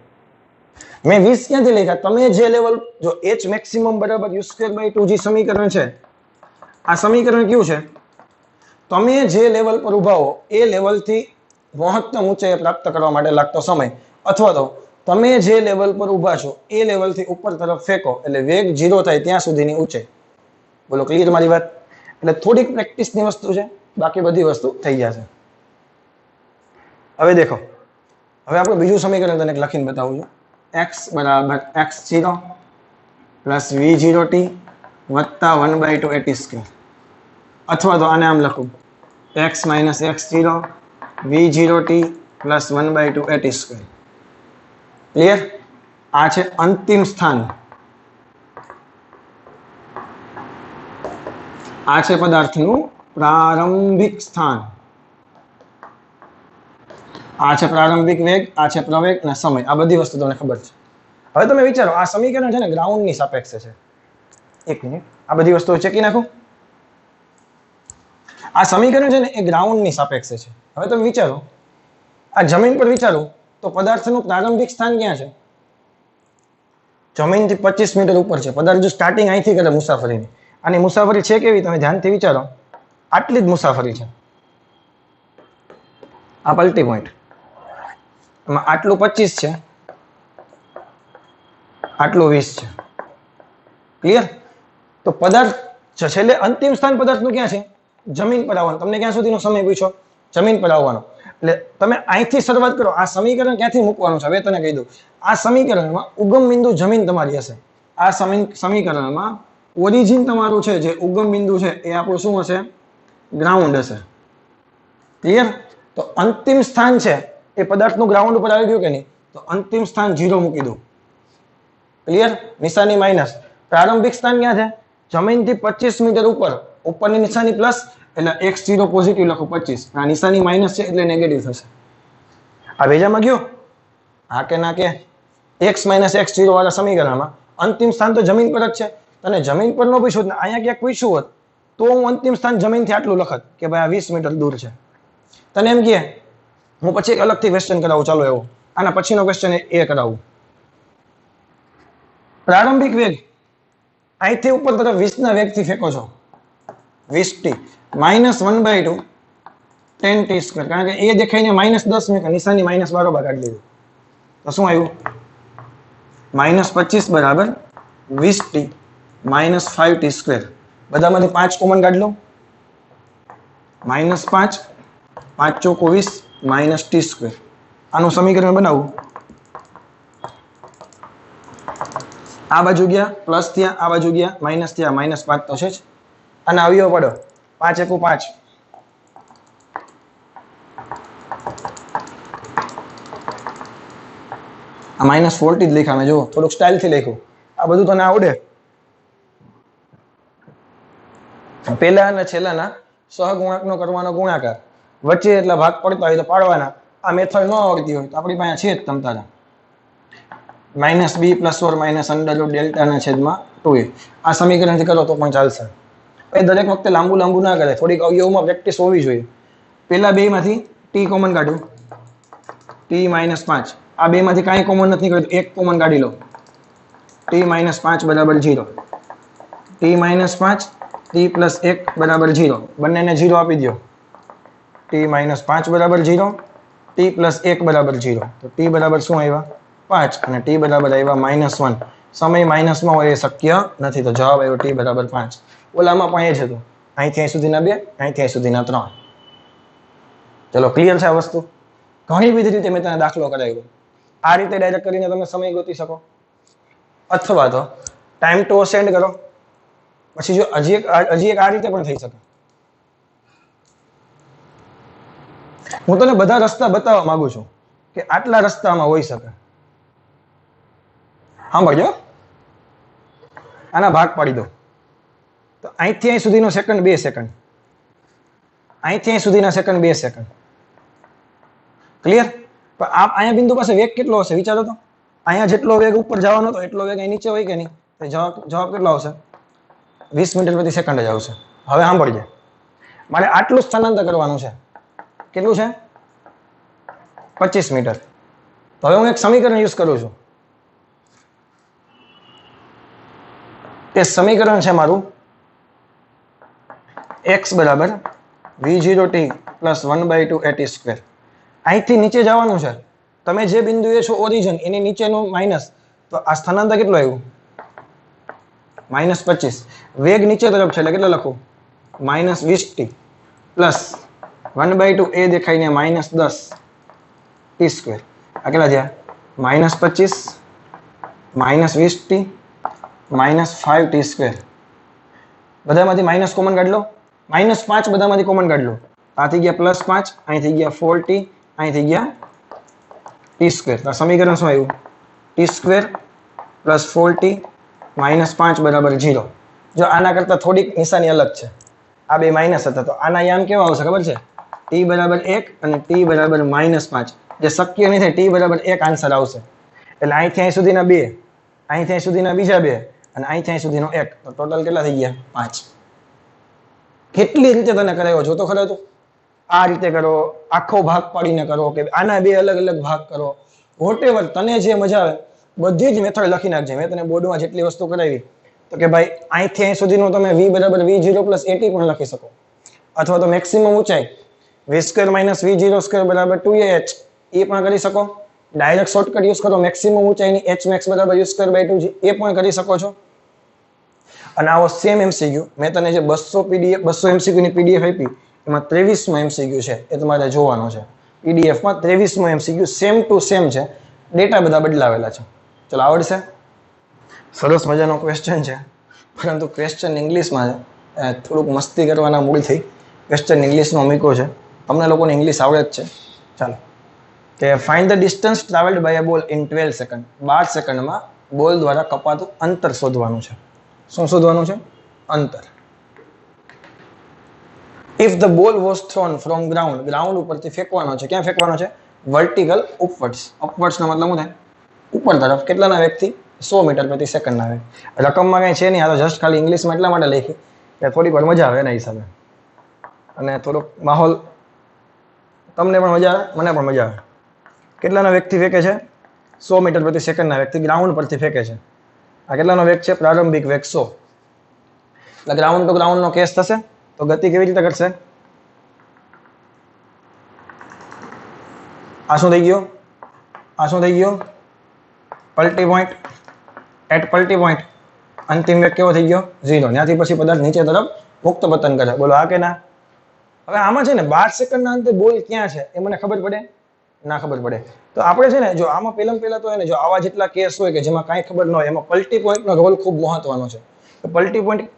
Speaker 1: મેં 20 ક્યાંથી લખ્યા? તમે જે લેવલ, જો h maximum = u²/2g સમીકરણ છે, આ સમીકરણ કયું છે? તમે જે લેવલ પર ઉભા હો એ લેવલથી મહત્તમ ઊંચાઈ પ્રાપ્ત કરવા માટે લાગતો સમય, અથવા તો તમે જે લેવલ પર ઉભા છો એ લેવલથી ઉપર તરફ ફેંકો એટલે વેગ 0 થાય ત્યાં સુધીની ઊંચાઈ. બોલો, ક્લિયર મારી વાત? એટલે થોડીક પ્રેક્ટિસની વસ્તુ છે, બાકી બધી વસ્તુ થઈ જશે. હવે દેખો, હવે આપણે બીજું સમીકરણ તને લખીને બતાવું છું. x = x0 + v0t + 1/2 at², અથવા તો આને આમ લખું x - x0 v0t + 1/2 at². Clear? આ છે અંતિમ સ્થાન, આ છે પદાર્થનું પ્રારંભિક સ્થાન, આ છે પ્રારંભિક વેગ, આ છે પ્રવેગ અને સમય. આ બધી વસ્તુ તમને ખબર છે. હવે તમે વિચારો, આ સમીકરણ છે ને ગ્રાઉન્ડની સાપેક્ષે છે. એક મિનિટ, આ બધી વસ્તુઓ ચેકી નાખો. આ સમીકરણ છે ને એ ગ્રાઉન્ડની સાપેક્ષે છે. હવે તમે વિચારો, આ જમીન પર વિચારો તો પદાર્થનું પ્રારંભિક સ્થાન ક્યાં છે? જમીનથી 25 મીટર ઉપર છે. પદાર્થ જો સ્ટાર્ટિંગ અહીંથી કરે મુસાફરીની, આની મુસાફરી છે કેવી? તમે ધ્યાનથી વિચારો, આટલી જ મુસાફરી છે. આ પલટી પોઈન્ટ, એમાં આટલું 25 છે, આટલું 20 છે. ક્લિયર? તો પદાર્થ છેલ્લે અંતિમ સ્થાન પદાર્થનું ક્યાં છે? જમીન પર આવવાનું. તમને ક્યાં સુધીનો સમય પૂછ્યો? જમીન પર આવવાનો. એટલે તમે અહીંથી શરૂઆત કરો. આ સમીકરણ ક્યાંથી મૂકવાનું છે હવે તને કહી દઉં. આ સમીકરણમાં ઉગમ બિંદુ જમીન તમારી હશે. આ સમીકરણમાં ઓરિજિન તમારું છે, જે ઉગમ બિંદુ છે એ આપણું શું હશે? ગ્રાઉન્ડ હશે. ક્લિયર? તો અંતિમ સ્થાન છે એ પદાર્થનું ગ્રાઉન્ડ ઉપર આવી ગયું કે નહીં? તો અંતિમ સ્થાન 0 મૂકી દો. ક્લિયર? નિશાની માઇનસ. પ્રારંભિક સ્થાન ક્યાં છે? જમીનથી 25 મીટર ઉપર. ઉપરની નિશાની પ્લસ એટલે x0 પોઝિટિવ લખો 25. આ નિશાની માઇનસ છે એટલે નેગેટિવ થશે. આ ભેજામાં ગયો? હા કે ના કે? x - x0 વાળા સમીકરણમાં અંતિમ સ્થાન તો જમીન પર જ છે. તને જમીન પર ન પૂછ્યું ને અહીંયા ક્યાંક પૂછ્યું હોત તો હું અંતિમ સ્થાન જમીનથી આટલું લખત કે ભાઈ આ 20 મીટર દૂર છે. તને એમ કહે હું પછી એક અલગથી ક્વેશ્ચન કરાવું, ચાલો એવો આના પછીનો ક્વેશ્ચન એ કરાવું. પ્રારંભિક વેગ અહીંથી ઉપર તરફ 20 ના વેગથી ફેંકો છો, 20t - 1/2 10t², કારણ કે એ દેખાઈને -10 મીટર, નિશાની માઇનસ બરોબર કાઢી દીધું. તો શું આવ્યું? -25 = 20t - 5t². બધામાંથી 5 કોમન કાઢ લો. -5 5 × 20 -t². આનું સમીકરણ બનાવું. આ બાજુ ગયા પ્લસ થયા, આ બાજુ ગયા માઇનસ થયા, -5 તો છે જ. અને આવ્યો પડો 5 × 1 = 5. આ -40 જ લખ્યા મેં, જો થોડુંક સ્ટાઇલથી લખ્યું. આ બધું તને આવડે? પહેલા અને છેલ્લાના સહગુણાંકનો કરવાનો ગુણાકાર, વચ્ચે એટલા ભાગ પડતા હોય તો પાડવાના. આ મેથડ ન આવડતી હોય તો આપણી પાસે છે જ તમતારા minus b plus or minus under root ડેલ્ટાના છેદમાં 2a. આ સમીકરણથી કરો તો પણ ચાલશે. એ દરેક વખતે લાંબુ લાંબુ ના કરે, થોડીક અવયવમાં પ્રેક્ટિસ હોવી જોઈએ. પહેલા બેમાંથી ટી કોમન કાઢું, ટી -5. આ બેમાંથી કાંઈ કોમન નથી કર્યું, એક કોમન કાઢી લો. ટી -5 બરાબર 0. ટી -5 ટી પ્લસ 1 બરાબર 0. બંનેને 0 આપી દો. ટી -5 બરાબર 0, ટી પ્લસ 1 બરાબર 0. તો ટી બરાબર શું આવ્યા? 5 અને ટી બરાબર આવ્યા -1. સમય માઇનસમાં હોય એ શક્ય નથી, તો જવાબ આવ્યો ટી બરાબર 5. ઓલામાં પણ એ જ હતું, અહીંથી અહીં સુધીના 2, અહીંથી અહીં સુધીના 3. ચલો ક્લિયર છે આ વસ્તુ? ઘણી બધી રીતે મેં તને દાખલો કરાવ્યો. આ રીતે ડાયરેક્ટ કરીને તમે સમય ગોતી શકો, અથવા તો ટાઈમ ટુ સેન્ડ કરો. પછી જો હજી એક આ રીતે પણ થઈ શકે. હું તને બધા રસ્તા બતાવવા માંગુ છું કે આટલા રસ્તામાં હોઈ શકે. સાંભળજો, આના ભાગ પાડી દો. તો અહીંથી અહીં સુધીનો સેકન્ડ 2 સેકન્ડ, અહીંથી અહીં સુધીના સેકન્ડ 2 સેકન્ડ. ક્લિયર? પણ અહીંયા બિંદુ પાસે વેગ કેટલો હશે વિચારો તો. અહીંયા જેટલો વેગ ઉપર જવાનો હતો એટલો વેગ અહીં નીચે હોય કે નહીં? જવાબ કેટલો આવશે? 20 મીટર પ્રતિ સેકન્ડ જ આવશે. હવે સાંભળજે, મારે આટલું સ્થાનાંતર કરવાનું છે. કેટલું છે? 25 મીટર. તો હવે હું એક સમીકરણ યુઝ કરું છું. તે સમીકરણ છે મારું x બરાબર v0t પ્લસ 1/2 at². અહીંથી નીચે જવાનું છે. તમે જે બિંદુએ છો ઓરિજિન, એની નીચેનું માઇનસ, તો આ સ્થાનાંતર કેટલું આવ્યું? -25. વેગ નીચે તરફ છે એટલે કેટલો લખું? -20t પ્લસ 1/2 એ દેખાઈને -10 t². આ કેટલા થયા? -25 -20t -5t². બધામાંથી માઇનસ કોમન કાઢ લો. -5 બધામાંથી કોમન કાઢ લો. આ થઈ ગયા +5, અહીં થઈ ગયા 4t, અહીં થઈ ગયા t². તો સમીકરણ શું આવ્યું? t² પ્લસ 4t -5 બરાબર 0. જો આના કરતા થોડીક નિશાની અલગ છે, આ બે માઇનસ હતા, તો આના યામ કેવા આવશે ખબર છે? t બરાબર 1 અને t બરાબર -5. જે શક્ય નહીં થાય, t બરાબર 1 આન્સર આવશે. એટલે અહીંથી અહીં સુધીના 2, અહીંથી અહીં સુધીના બીજા 2 અને અહીંથી અહીં સુધીનો 1, તો ટોટલ કેટલા થઈ ગયા? 5. કેટલી રીતે તને કરાવ્યો જો તો ખરો તું. આ રીતે કરો, આખો ભાગ પાડીને કરો, કે આના 2 અલગ અલગ ભાગ કરો, વોટેવર તને જે મજા આવે બધી જ મેથડ લખી નાખજે. મેં તને બોર્ડમાં જેટલી વસ્તુ કરાવી, તો કે ભાઈ અહીંથી અહીં સુધીનો તમે v બરાબર v0 પ્લસ 80 પણ લખી શકો, અથવા તો મેક્સિમમ ઊંચાઈ v² માઇનસ v0² બરાબર 2ah એ પણ કરી શકો. ડાયરેક્ટ શોર્ટકટ યુઝ કરો, મેક્સિમમ ઊંચાઈની h max બરાબર u²/2g એ પણ કરી શકો છો. અને આવો સેમ MCQ મેં તને જે 200 MCQ ની PDF આપી, એમાં 23મો MCQ છે, એ તમારે જોવાનો છે. પીડીએફમાં 23મો MCQ સેમ ટુ સેમ છે, ડેટા બધા બદલાવેલા છે. ચલો આવડશે? સરસ મજાનો ક્વેશ્ચન છે, પરંતુ ક્વેશ્ચન ઇંગ્લિશમાં છે. થોડુંક મસ્તી કરવાના મૂળથી ક્વેશ્ચન ઇંગ્લિશમાં મૂક્યો છે. તમને લોકોને ઇંગ્લિશ આવડે જ છે. ચાલો, કે find the distance travelled by a ball in 12 second. 12 સેકન્ડમાં બોલ દ્વારા કપાતું અંતર શોધવાનું છે. શું શોધવાનું છે? અંતર. If the ball was thrown from ground, ground ઉપરથી ફેંકવાનો છે. ક્યાં ફેંકવાનો છે? વર્ટિકલ ઉપવર્ડ્સ. અપવર્ડ્સનો મતલબ શું થાય? ઉપર તરફ. કેટલાના વેગથી? 100 મીટર પ્રતિ સેકન્ડના વેગ. રકમમાં કંઈ છે નહીં, આ તો જસ્ટ ખાલી ઇંગ્લિશમાં એટલા માટે લખી કે થોડીક વાર મજા આવે એના હિસાબે, અને થોડોક માહોલ તમને પણ મજા આવે, મને પણ મજા આવે. કેટલાના વેગથી ફેંકે છે? 100 મીટર પ્રતિ સેકન્ડના વેગથી ગ્રાઉન્ડ પરથી ફેંકે છે. આ કેટલાનો વેગ છે? પ્રારંભિક વેગ 100. એટલે ગ્રાઉન્ડ ટુ ગ્રાઉન્ડનો કેસ થશે, તો ગતિ કેવી રીતે કરશે? આ શું થઈ ગયું? આ શું થઈ ગયું? પલટી પોઈન્ટ. એટ પલટી પોઈન્ટ અંતિમ વેગ કેવો થઈ ગયો? 0. ત્યાંથી પછી પદાર્થ નીચે તરફ મુક્ત પતન કરે. બોલો આ કે ના? હવે આમાં છે ને 12 સેકન્ડના અંતે બોલ ક્યાં છે એ મને ખબર પડે? ના ખબર પડે. તો આપણે છે ને, જો આમાં પહેલા તો એને જો આવા જેટલા કેસ હોય કે જેમાં કાંઈ ખબર ન હોય, એમાં પલટી પોઈન્ટનો રોલ ખૂબ મહત્વનો છે. તો પલટી પોઈન્ટ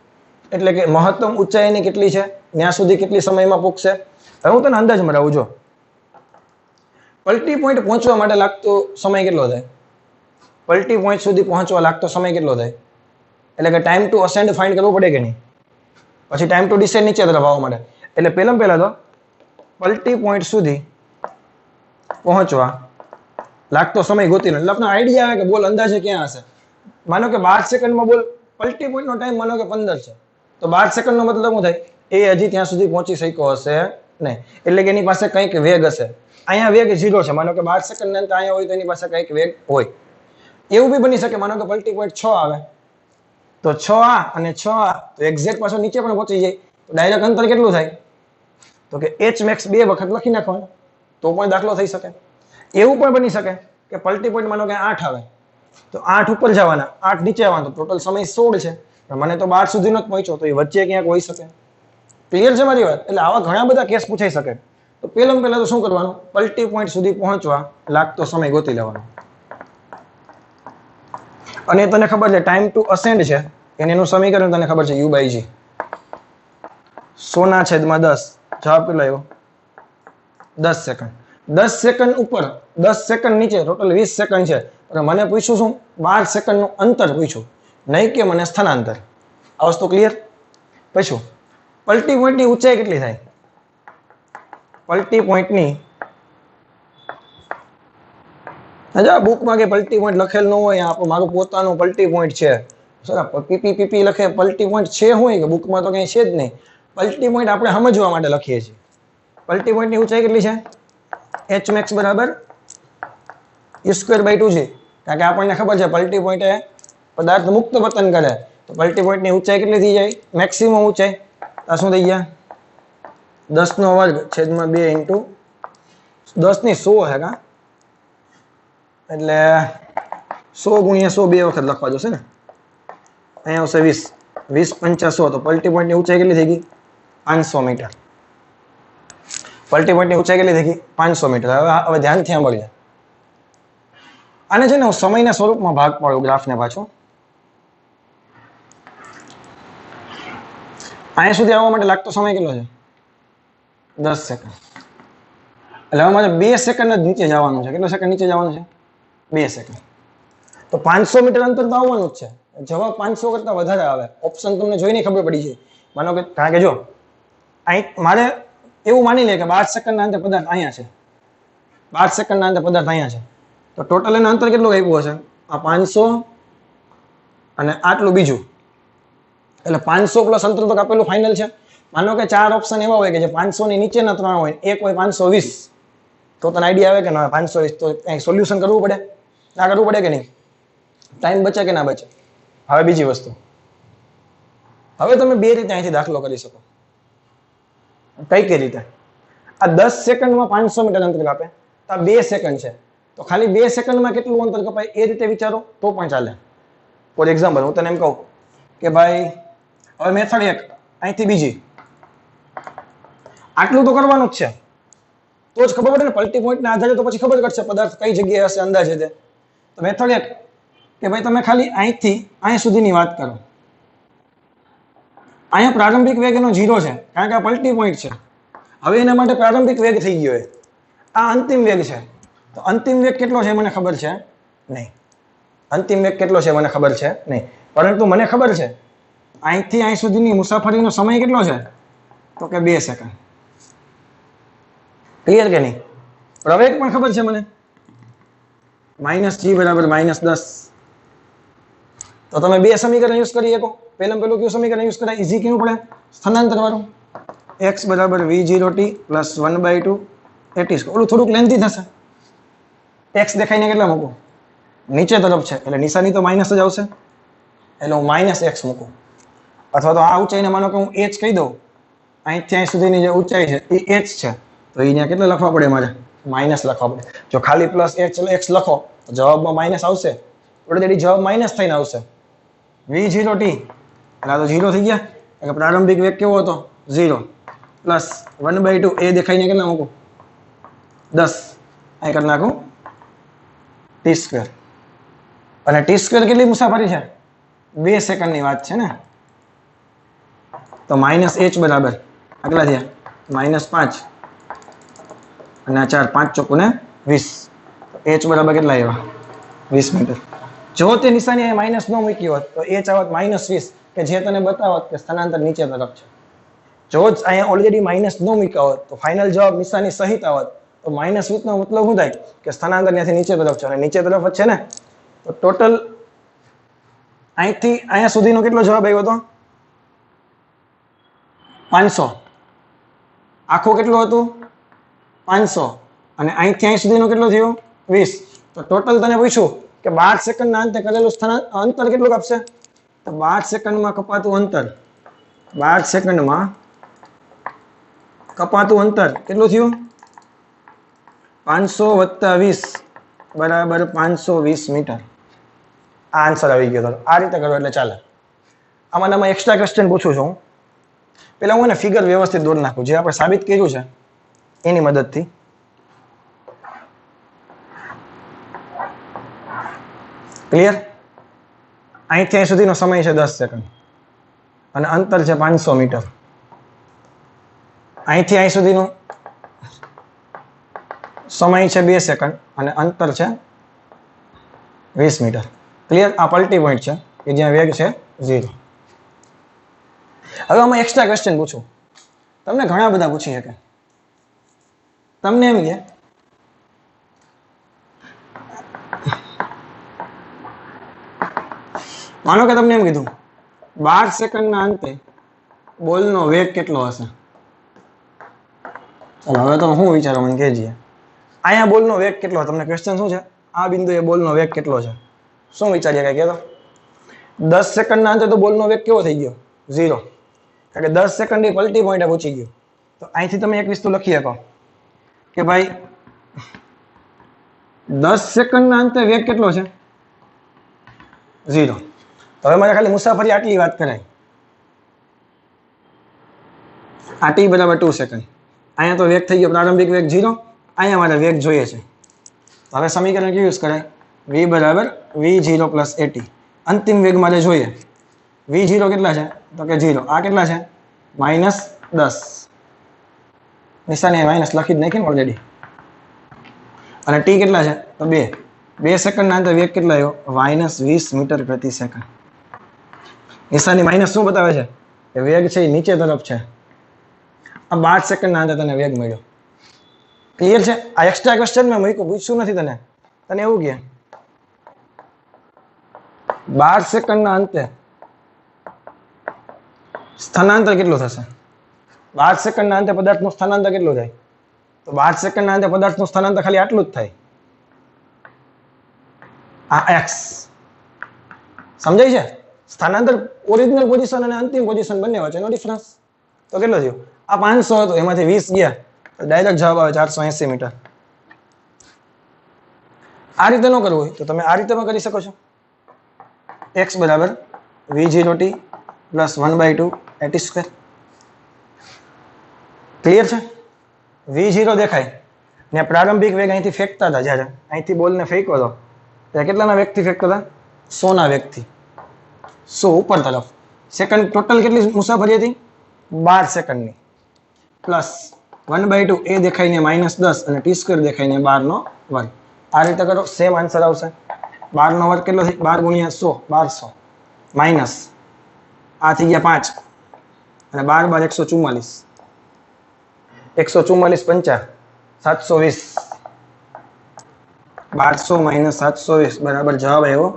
Speaker 1: એટલે કે મહત્તમ ઊંચાઈની કેટલી છે, ત્યાં સુધી કેટલી સમયમાં પૂગશે. હવે હું તને અંદાજ મરાવું. જો પલટી પોઈન્ટ પહોંચવા માટે લાગતો સમય કેટલો થાય? પલટી પોઈન્ટ સુધી પહોંચવા લાગતો સમય કેટલો થાય? એટલે કે ટાઈમ ટુ અસેન્ડ ફાઇન્ડ કરવું પડે કે નહીં? પછી ટાઈમ ટુ ડિસેન્ટ નીચે તરફ આવવા માટે. એટલે પહેલા તો પલટી પોઈન્ટ સુધી પહોંચવા લાગતો સમય ગોતી લો. એટલે આપણને આઈડિયા આવે કે બોલ અંદાજે ક્યાં હશે. માનો કે 12 સેકન્ડમાં બોલ પલટી પોઈન્ટનો ટાઈમ માનો કે 15 છે, તો 12 સેકન્ડનો મતલબ શું થાય? એ હજી ત્યાં સુધી પહોંચી શક્યો હશે નહીં, એટલે કે એની પાસે કંઈક વેગ હશે. અહીંયા વેગ 0 છે, માનો કે 12 સેકન્ડ અંતર અહીંયા હોય તો એની પાસે કંઈક વેગ હોય. એવું બી બની શકે, માનો કે પલટી પોઈન્ટ 6 આવે તો 6 અને 6 તો એક્ઝેક્ટ પાછો નીચે પણ પહોંચી જાય, તો ડાયરેક્ટ અંતર કેટલું થાય? તો કે h max 2 વખત લખી નાખવાનું તો પણ દાખલો થઈ શકે. એવું પણ બની શકે કે પલટી પોઈન્ટ માનો કે 8 આવે તો 8 ઉપર જવાના, 8 નીચે આવવાના, ટોટલ સમય 16 છે, પણ મને તો 12 સુધીનો જ પહોંચ્યો, તો એ વચ્ચે ક્યાંક હોઈ શકે. ક્લિયર છે મારી વાત? એટલે આવા ઘણા બધા કેસ પૂછાઈ શકે. તો પહેલા તો શું કરવાનું? પલટી પોઈન્ટ સુધી પહોંચવા લાગતો સમય ગોતી લેવાનો. અને તને ખબર છે ટાઈમ ટુ અસેન્ડ છે એનું સમીકરણ તને ખબર છે u/g 100/10. જવાબ કેટલો આવ્યો? 10 સેકન્ડ. 10 સેકન્ડ ઉપર 10 સેકન્ડ નીચે ટોટલ 20 સેકન્ડ છે, અને મને પૂછ્યું શું? 12 સેકન્ડનું અંતર પૂછ્યું, નહીં કે મને સ્થાનાંતર. આ વસ્તુ ક્લિયર? પછી પલટી પોઈન્ટની ઊંચાઈ કેટલી થાય? પલટી પોઈન્ટની બુકમાં કે પલટી પોઈન્ટ લખેલ ન હોય, આપણું મારું પોતાનું પલટી પોઈન્ટ છે. પીપી લખે પલટી પોઈન્ટ છે હોય કે બુકમાં તો કઈ છે જ નહીં. પલટી પોઈન્ટ આપણે સમજવા માટે લખીએ છીએ. પલટી પોઈન્ટની ઊંચાઈ કેટલી છે? h max બરાબર u²/2g. કારણ કે આપણને ખબર છે પલટી પોઈન્ટ પદાર્થ મુક્ત પતન કરે, તો પલટી પોઈન્ટની ઊંચાઈ કેટલી થઈ જાય? મેક્સિમમ ઊંચાઈ આ શું થઈ ગયા? 10^2 × 10^100 હે કા, એટલે 100 × 100 બે વખત લખવા જોશે ને. અહીંયા આવશે 20, 20 × 5 100, તો પલટી પોઈન્ટની ઊંચાઈ કેટલી થઈ ગઈ? 500 મીટર. પલટી પોઈન્ટની ઊંચાઈ કેટલી થઈ ગઈ? 500 મીટર. હવે ધ્યાનથી સાંભળજો. આને છે ને હું સમયના સ્વરૂપમાં ભાગ પાડું ગ્રાફને પાછો. અહીંયા સુધી આવવા માટે લાગતો સમય કેટલો છે? 10 સેકન્ડ. એટલે હવે મારે 2 સેકન્ડ જ નીચે જવાનું છે. કેટલો સેકન્ડ નીચે જવાનું છે? 2 સેકન્ડ. તો 500 મીટર અંતર તો આવવાનું જ છે. જવાબ 500 કરતા વધારે આવે. ઓપ્શન તમને જોઈને ખબર પડી છે. માનો કે કારણ કે જો અહીં મારે એવું માની લે કે 12 સેકન્ડના અંતે પદાર્થ અહીંયા છે, 12 સેકન્ડના અંતે પદાર્થ અહીંયા છે, તો ટોટલ એનું અંતર કેટલું આપ્યું હશે? આ 500 અને આટલું બીજું, એટલે 500 પ્લસ અંતર તો કાપેલું ફાઇનલ છે. માનો કે 4 ઓપ્શન એવા હોય કે જે 500 ની નીચેના 3 હોય, એક હોય 520, તો તને આઈડિયા આવે કે ના 520 તો કંઈક સોલ્યુશન કરવું પડે, ના કરવું પડે કે નહીં? ટાઈમ બચે કે ના બચે? હવે બીજી વસ્તુ, હવે તમે બે રીતે અહીંથી દાખલો કરી શકો. કઈ રીતે? આ 10 સેકન્ડમાં 500 મીટર અંતર કાપે, તો આ 2 સેકન્ડ છે, તો ખાલી 2 સેકન્ડમાં કેટલું અંતર કપાય એ રીતે વિચારો તો પણ ચાલે. ફોર એક્ઝામ્પલ હું તને એમ કહું કે ભાઈ હવે મેથડ 1 અહીંથી બીજી, આટલું તો કરવાનું જ છે, તો જ ખબર પડે ને. પલટી પોઈન્ટના આધારે તો પછી ખબર પડશે પદાર્થ કઈ જગ્યાએ હશે અંદાજે તે. તો મેથડ 1 કે ભાઈ તમે ખાલી અહીંથી અહીં સુધીની વાત કરો. અહીંયા પ્રારંભિક વેગ એનો 0 છે, કારણ કે આ પલટી પોઈન્ટ છે. હવે એના માટે પ્રારંભિક વેગ થઈ ગયો છે, આ અંતિમ વેગ છે. તો અંતિમ વેગ કેટલો છે મને ખબર છે નહીં. અંતિમ વેગ કેટલો છે મને ખબર છે નહીં, પરંતુ મને ખબર છે અહીંથી અહીં સુધીની મુસાફરીનો સમય કેટલો છે? તો કે 2 સેકન્ડ. ક્લિયર કે નહીં? પ્રવેગ પણ ખબર છે મને, -g = -10. તો તમે બે સમીકરણ યુઝ કરી શકો. પહેલું કયું સમીકરણ યુઝ કરાય? ઈઝી કેવું પડે? સ્થાનાંતર વાળું. x = v0t + 1/2 at². ઓલું થોડુંક લેન્થી થશે. x દેખાઈને કેટલા મૂકું? નીચે તરફ છે એટલે નિશાની તો માઇનસ જ આવશે, એટલે હું -x મૂકું. અથવા તો આ ઊંચાઈને માનો કે હું h કહી દઉં, અહીંથી અહીં સુધીની જે ઊંચાઈ છે એ h છે, તો અહીંયા કેટલા લખવા પડે મારે? માઇનસ લખવા પડે. જો ખાલી +x લખો તો જવાબમાં માઇનસ આવશે, ઓલરેડી જવાબ માઇનસ થઈને આવશે. v0t એટલે આ તો 0 થઈ ગયા, એટલે પ્રારંભિક વેગ કેવો હતો? 0 + 1/2 એ દેખાઈને કેટલા મૂકું? 10. અહીં કરી નાખું t². અને t² કેટલી મુસાફરી છે? 2 સેકન્ડની વાત છે ને. તો -h બરાબર આગલા થયા -5 અને આ 4 5 ચોકુ ને 20. h બરાબર કેટલા આવ્યા? 20 મીટર. જો તે નિશાની માઇનસ ન મૂકી હોત તો h આવત -20, કે જે તને બતાવત કે સ્થાનાંતર નીચે તરફ છે. જો જ અહીંયા ઓલરેડી માઇનસ ન મૂક્યા હોત તો ફાઇનલ જવાબ નિશાની સહિત આવત, તો માઇનસ વિથનો મતલબ શું થાય કે સ્થાનાંતર ત્યાંથી નીચે તરફ છે અને નીચે તરફ જ છે ને, તો ટોટલ અહીંથી અહીંયા સુધીનો કેટલો જવાબ આવ્યો હતો? 500. આખું કેટલું હતું? 500. અને અહીંથી અહીં સુધીનો કેટલો થયો? 20. તો ટોટલ તને પૂછ્યું કે 12 સેકન્ડના અંતે કરેલું અંતર કેટલું કાપશે? તો 12 સેકન્ડમાં કપાતું અંતર, 12 સેકન્ડમાં કપાતું અંતર કેટલું થયું? 500 + 20 બરાબર 520 મીટર. આ આન્સર આવી ગયો. આ રીતે કરો એટલે ચાલે. આમાં એક્સ્ટ્રા ક્વેશ્ચન પૂછું છું. પેલા હું ફિગર વ્યવસ્થિત દોરી નાખું, જે આપણે સાબિત કર્યું છે એની મદદથી. ક્લિયર? અહીંથી અહીં સુધીનો સમય છે 10 સેકન્ડ અને અંતર છે 500 મીટર. અહીંથી અહીં સુધીનો સમય છે 2 સેકન્ડ અને અંતર છે 20 મીટર. ક્લિયર? આ પલટી પોઈન્ટ છે કે જ્યાં વેગ છે 0. હવે આમાં એક્સ્ટ્રા ક્વેશ્ચન પૂછું. તમને ઘણા બધા પૂછી શકે. તમને એમ કે માનો કે તમને એમ કીધું 12 સેકન્ડના અંતે બોલનો વેગ કેટલો હશે? ચાલો હવે તમે શું વિચારો મને કહેજે. અહીંયા બોલનો વેગ કેટલો? તમને ક્વેશ્ચન શું છે? આ બિંદુએ બોલનો વેગ કેટલો છે? શું વિચારીએ કઈ કહેતો? 10 સેકન્ડના અંતે તો બોલનો વેગ કેવો થઈ ગયો? 0. કારણ કે 10 સેકન્ડની પલટી પોઈન્ટે પૂછી ગયો. તો અહીંથી તમે એક વસ્તુ લખી શકો કે ભાઈ 10 સેકન્ડના અંતે વેગ કેટલો છે? 0. હવે મારે ખાલી મુસાફરી આટલી વાત કરાય. આ t = 2 સેકન્ડ. અહીંયા તો વેગ થઈ ગયો પ્રારંભિક વેગ 0. અહીંયા મારે વેગ જોઈએ છે. તો હવે સમીકરણ કેવું યુઝ કરાય? v = v0 + at. અંતિમ વેગ મારે જોઈએ. v0 કેટલા છે? તો કે 0. આ કેટલા છે? -10. નિશાની માઇનસ લખી જ નાખી ને ઓલરેડી. અને t કેટલા છે? તો 2. 2 સેકન્ડના અંતે વેગ કેટલા આવ્યો? -20 મીટર પ્રતિ સેકન્ડ. નિશાની માઇનસ શું બતાવે છે? કે વેગ છે એ નીચે તરફ છે. આ 12 સેકન્ડના અંતે તને વેગ મળ્યો. ક્લિયર છે? આ એક્સ્ટ્રા ક્વેશ્ચન મેં મૂક્યું, પૂછ્યું નથી તને. તને એવું કે 12 સેકન્ડના અંતે સ્થાનાંતર કેટલું થશે? 12 સેકન્ડના અંતે પદાર્થનું સ્થાનાંતર કેટલું થાય? તો 12 સેકન્ડના અંતે પદાર્થનું સ્થાનાંતર ખાલી આટલું જ થાય. આ x સમજાય છે? સ્થાનાંતર ઓરિજિનલ પોઝિશન અને અંતિમ પોઝિશન બંને વચ્ચેનો ડિફરન્સ. તો કેટલો થયો? આ 500 હતો, એમાંથી 20 ગયા, ડાયરેક્ટ જવાબ આવે 480 મીટર. આ રીતે ન કરવું હોય તો તમે આ રીતે પણ કરી શકો છો. x = v0t + 1/2 at². ક્લિયર છે? v0 દેખાય ને પ્રારંભિક વેગ અહીંથી ફેંકતા હતા. જ્યારે અહીંથી બોલને ફેંક્યો હતો ત્યારે કેટલાના વેગથી ફેંકતા હતા? 100 ના વેગથી. 100 ઉપર તરફ. સેકન્ડ ટોટલ કેટલી મુસાફરી હતી? 12 સેકન્ડની. પ્લસ 1/2 એ દેખાઈને -10 અને t² દેખાઈને 12/2. આ રીતે કરો, સેમ આન્સર આવશે. 12/2 કેટલો થાય? 12 × 100 1200 માઇનસ આ થઈ ગયા 5 અને 12 × 144 144 5 720 1200 - 720 બરાબર જવાબ આવ્યો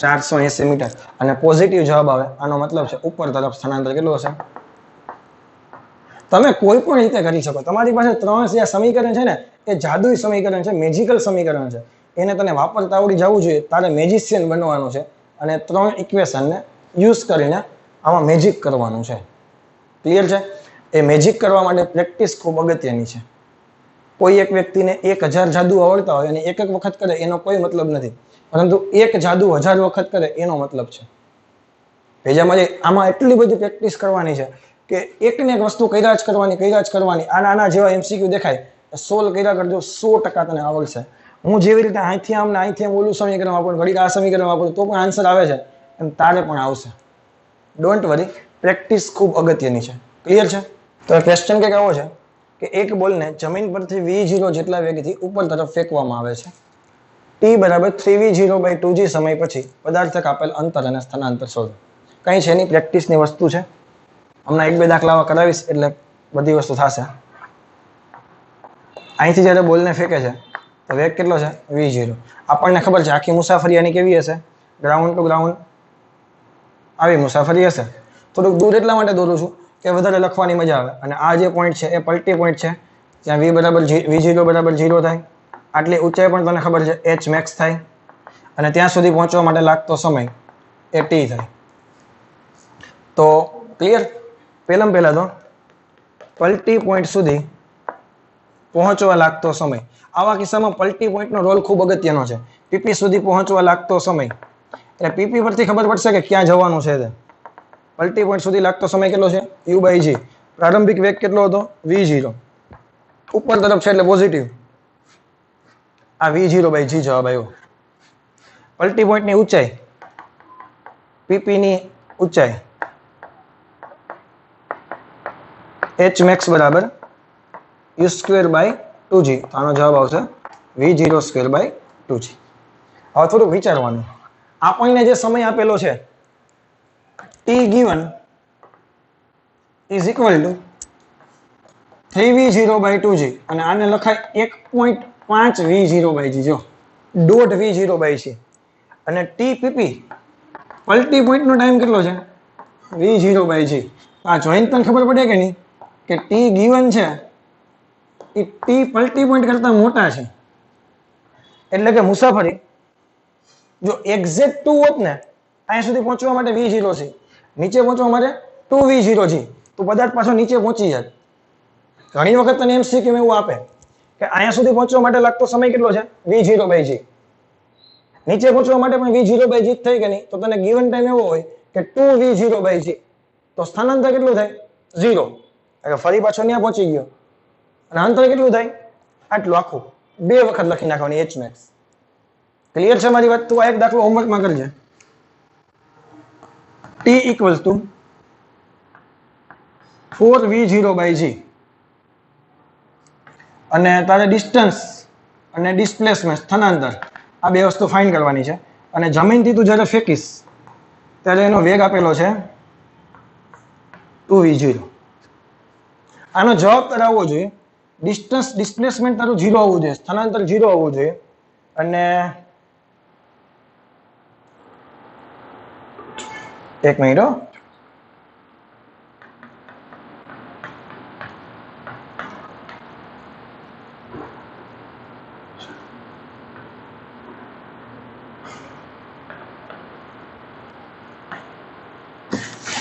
Speaker 1: 480 મીટર. અને પોઝિટિવ જવાબ આવે આનો મતલબ છે ઉપર તરફ સ્થાનાંતર કેટલું હશે? તમે કોઈ પણ રીતે કરી શકો. તમારી પાસે 3 જે સમીકરણ છે ને એ જાદુઈ સમીકરણ છે, મેજિકલ સમીકરણ છે. એને તને વાપરતા આવડી જવું જોઈએ. તારે મેજિશિયન બનવાનું છે અને 3 ઇક્વેશનને યુઝ કરીને આમાં મેજિક કરવાનું છે. ક્લિયર છે? એ મેજિક કરવા માટે પ્રેક્ટિસ ખૂબ અગત્યની છે. કોઈ એક વ્યક્તિને 1000 જાદુ આવડતા હોય અને એક વખત કરે એનો કોઈ મતલબ નથી, પરંતુ એક જાદુ 1000 વખત કરે એનો મતલબ છે. બીજામાં આમાં એટલી બધી પ્રેક્ટિસ કરવાની છે કે એકને એક વસ્તુ કર્યા જ કરવાની. આના જેવા MCQ દેખાય સોલ્વ કર્યા કરજો, 100% તને આવડશે. હું જેવી રીતે અહીંથી આમ ને અહીંથી આમ ઓલું સમીકરણ વાપરું, ઘડીક આ સમીકરણ વાપરું તો પણ આન્સર આવે છે, એમ તારે પણ આવશે. ડોન્ટ વરી, પ્રેક્ટિસ ખૂબ અગત્યની છે. ક્લિયર છે? તો ક્વેશ્ચન કંઈક આવો છે કે એક બોલને જમીન પરથી v0 જેટલા વેગથી ઉપર તરફ ફેંકવામાં આવે છે. t = 3v0/2g સમય પછી પદાર્થક આપેલ અંતર અને સ્થાનાંતર શોધો. કઈ છે એની પ્રેક્ટિસની વસ્તુ છે. હમણાં એક બે દાખલા કરાવીશ એટલે બધી વસ્તુ થશે. અહીંથી જ્યારે બોલને ફેંકે છે તો વેગ કેટલો છે v0. આપણને ખબર છે આખી મુસાફરી આની કેવી હશે, ગ્રાઉન્ડ ટુ ગ્રાઉન્ડ આવી મુસાફરી હશે. થોડુંક દૂર એટલા માટે દોરું છું કે વધારે લખવાની મજા આવે. અને આ જે પોઈન્ટ છે એ પલટી પોઈન્ટ છે, ત્યાં v બરાબર v0 બરાબર 0 થાય. આટલી ઊંચાઈ પણ તને ખબર છે h max થાય, અને ત્યાં સુધી પહોંચવા માટે લાગતો સમય એ t થાય. તો ક્લિયર? પહેલા તો પલટી પોઈન્ટ સુધી પહોંચવા લાગતો સમય. આવા કિસ્સામાં પલટી પોઈન્ટનો રોલ ખૂબ અગત્યનો છે. પીપી સુધી પહોંચવા લાગતો સમય એટલે પીપી પરથી ખબર પડશે કે ક્યાં જવાનું છે. પલટી પોઈન્ટ સુધી લાગતો સમય કેટલો છે u/g. પ્રારંભિક વેગ કેટલો હતો v0. ઉપર તરફ છે એટલે પોઝિટિવ, આ v0/g જવાબ આવ્યો. પલટી પોઈન્ટની ઊંચાઈ, પીપી ની ઊંચાઈ h max બરાબર u²/2g. આનો જવાબ આવશે v0²/2g. હવે થોડુંક વિચારવાનું. આપણને જે સમય આપેલો છે t given is equal to 3v0/2g, અને આને લખાય 1.5 v0/g. જો દોઢ v0/g. અને tpp પલટી પોઈન્ટ નો ટાઈમ કેટલો છે v0/g. આ જોઈને તને ખબર પડે કે નહીં કે t given છે એ t પલટી પોઈન્ટ કરતા મોટા છે. એટલે કે મુસાફરી જો એક્ઝેક્ટ 2 હોત ને, અહીંયા સુધી પહોંચવા માટે v0 છે, નીચે પહોંચવા માટે 2v0g, તો પદાર્થ પાછો નીચે પહોંચી જાય. ઘણી વખત તને MCQ એવું આપે કે અહીંયા સુધી પહોંચવા માટે લાગતો સમય કેટલો છે v0/g. નીચે પહોંચવા માટે પણ v0/g થઈ કે નહીં, તો તને ગિવન ટાઈમ એવો હોય કે 2v0/g, તો સ્થાનાંતર કેટલું થાય 0. એટલે ફરી પાછો ત્યાં પહોંચી ગયો. અને અંતર કેટલું થાય આટલું આખું. 2 વખત લખી નાખવાની h max. ક્લિયર છે મારી વાત? તું આ એક દાખલો હોમવર્કમાં કરજે. t equals to 4v0/g, અને તારે ડિસ્ટન્સ અને ડિસ્પ્લેસમેન્ટ સ્થાનાંતર આ બે વસ્તુ ફાઇન્ડ કરવાની છે. અને જમીનથી તું જ્યારે ફેંકીશ ત્યારે એનો વેગ આપેલો છે 2v0. આનો જવાબ તારે આવવો જોઈએ ડિસ્ટન્સ ડિસ્પ્લેસમેન્ટ તારું 0 આવવું જોઈએ, સ્થાનાંતર 0 આવવું જોઈએ. અને એક મિનિટ હો,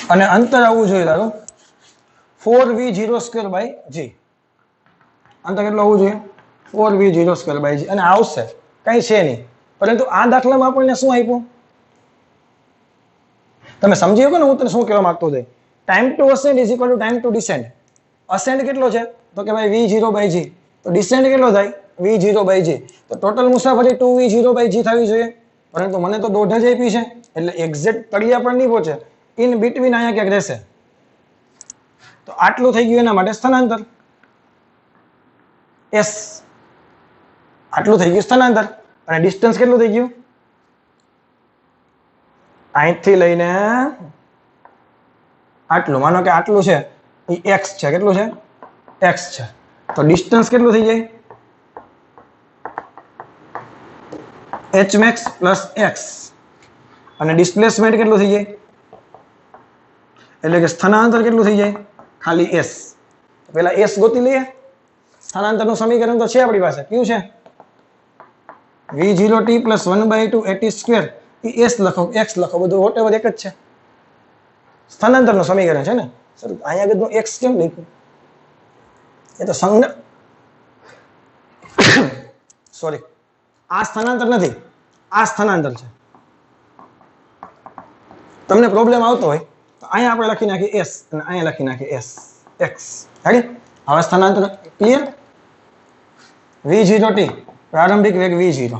Speaker 1: અને અંતર આવવું જોઈએ તારું 4v0²/g. અંતર કેટલું આવવું જોઈએ 4v0²/g. અને આવશે, કઈ છે નહીં. પરંતુ આ દાખલામાં આપણને શું આપ્યું તમે સમજી શકો ને હું તને શું કહેવા માંગતો હતો? Time to ascend is equal to time to descend. Ascend કેટલો છે તો કે ભાઈ v0/g, તો ડિસેન્ડ કેટલો થાય v0/g. તો ટોટલ મુસાફરી 2v0/g થવી જોઈએ, પરંતુ મને તો દોઢ જ આપી છે એટલે એક્ઝેક્ટ તળિયા પર નહીં પહોંચે, ઇન બિટવીન અહીંયા ક્યાંક રહેશે. તો આટલું થઈ ગયું એના માટે સ્થાનાંતર s. આટલું થઈ ગયું સ્થાનાંતર. અને ડિસ્ટન્સ કેટલું થઈ ગયું અહીંથી લઈને આટલું. માનો કે આટલું છે એ x છે. કેટલું છે x છે. તો ડિસ્ટન્સ કેટલું થઈ જાય h max plus x. અને ડિસ્પ્લેસમેન્ટ કેટલું થઈ જાય એટલે કે સ્થાનાંતર કેટલું થઈ જાય ખાલી s. પેલા s ગોતી લઈએ. સ્થાનાંતરનું સમીકરણ તો છે આપણી પાસે, કયું છે v0t plus 1/2 at². એ s લખો x લખો, બધું વોટેવર એક જ છે. સ્થાનાંતરનું સમીકરણ છે ને સર. અહીંયા આગળ x કેમ લખ્યું એ તો સંજ્ઞા સોરી, આ સ્થાનાંતર નથી, આ સ્થાનાંતર છે. તમને પ્રોબ્લેમ આવતો હોય તો અહીંયા આપણે લખી નાખીએ s અને અહીંયા લખી નાખીએ s x. રેડી? હવે સ્થાનાંતર ક્લિયર? v0t પ્રારંભિક વેગ v0.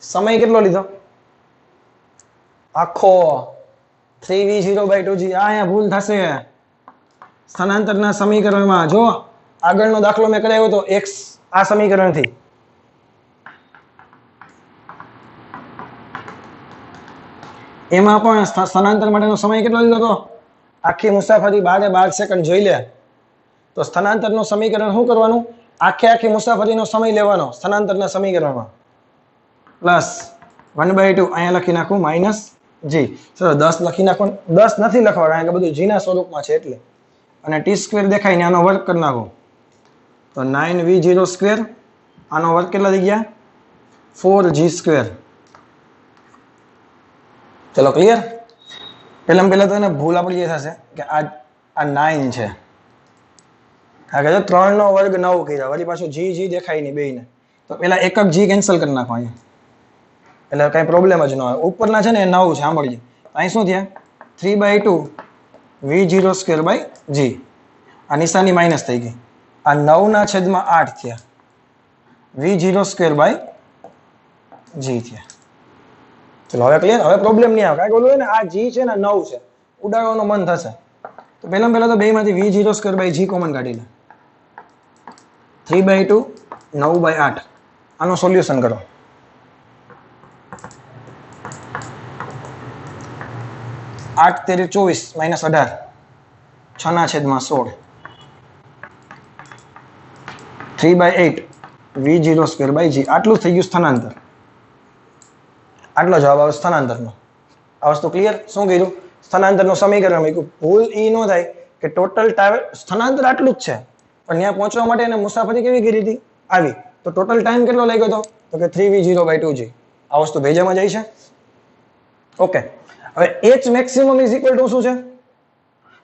Speaker 1: સમય કેટલો લીધો આખો 3v0/2g. આ અહીંયા ભૂલ થશે સ્થાનાંતરના સમીકરણમાં. જો આગળનો દાખલો મેં કરાવ્યો તો x આ સમીકરણથી, એમાં પણ સ્થાનાંતર માટેનો સમય કેટલો લીધો હતો આખી મુસાફરી 12 સેકન્ડ જોઈ લે તો સ્થાનાંતરનું સમીકરણ શું કરવાનું? આખી મુસાફરીનો સમય લેવાનો સ્થાનાંતરના સમીકરણમાં પ્લસ 1/2 અહીંયા લખી નાખું માઇનસ જી. ચલો 10 લખી નાખો. 10 નથી લખવાનું કારણ કે બધું જી ના સ્વરૂપમાં છે એટલે. અને t² દેખાય ને આનો વર્ગ કરી નાખો તો 9v0². આનો વર્ગ કેટલા થઈ ગયા? 4g². ચલો ક્લિયર? પહેલા તો એને ભૂલ આપણી એ થશે કે આ 9 છે કારણ કે 3 નો વર્ગ 9 કર્યા વળી પાછું જી દેખાય નહીં બેયને તો પેલા એકક જી કેન્સલ કરી નાખો અહીંયા એટલે કઈ પ્રોબ્લેમ જ ન આવે. ઉપરના છે ને એ 9 છે સાંભળજે. અહીં શું થયા? 3/2 v0²/g. આ નિશાની માઇનસ થઈ ગઈ. આ 9/8 થયા v0²/g થયા. ચલો હવે ક્લિયર? હવે પ્રોબ્લેમ નહીં આવે કારણ કે બોલું ને આ જી છે ને 9 છે ઉડાડવાનું મન થશે તો પહેલા તો બેમાંથી v0²/g કોમન કાઢી લે. 3/2 9/8. આનો સોલ્યુશન કરો. 8 તેરી 24 માઇનસ 18 6/16 3/8 v0²/g. આટલું થઈ ગયું સ્થાનાંતર. આટલો જવાબ આવે સ્થાનાંતરનો. આ વસ્તુ ક્લિયર? શું કર્યું? સ્થાનાંતરનું સમીકરણ મૂક્યું. ભૂલ એ ન થાય કે ટોટલ સ્થાનાંતર આટલું જ છે પણ ત્યાં પહોંચવા માટે એને મુસાફરી કેવી કરી હતી? આવી. તો ટોટલ ટાઈમ કેટલો લાગ્યો હતો? તો કે 3v0/2g. આ વસ્તુ ભેજામાં જાય છે. ઓકે. હવે h maximum is equal to શું છે?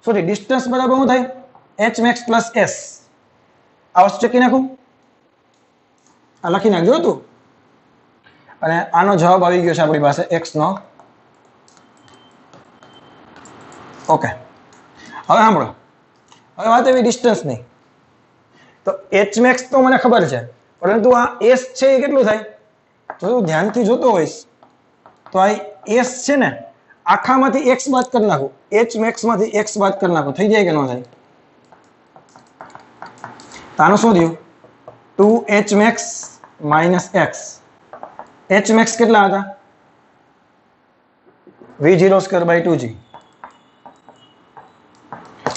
Speaker 1: સોરી ડિસ્ટન્સ બરાબર શું થાય? h max plus s. આ વસ્તુ ચેકી નાખું. આ લખી નાખજો તું. અને આનો જવાબ આવી ગયો છે આપણી પાસે x નો. ઓકે. હવે સાંભળો. હવે વાત એવી ડિસ્ટન્સ નહીં તો h max તો મને ખબર છે પરંતુ આ s છે એ કેટલું થાય? જો તું ધ્યાનથી જોતો હોઈશ તો આ s છે ને આખામાંથી x બાદ કરી નાખું. h max માંથી x બાદ કરી નાખું. થઈ જાય કે ન થાય? તો આનું શું થયું? 2h max minus x. h max કેટલા હતા? v0²/2g.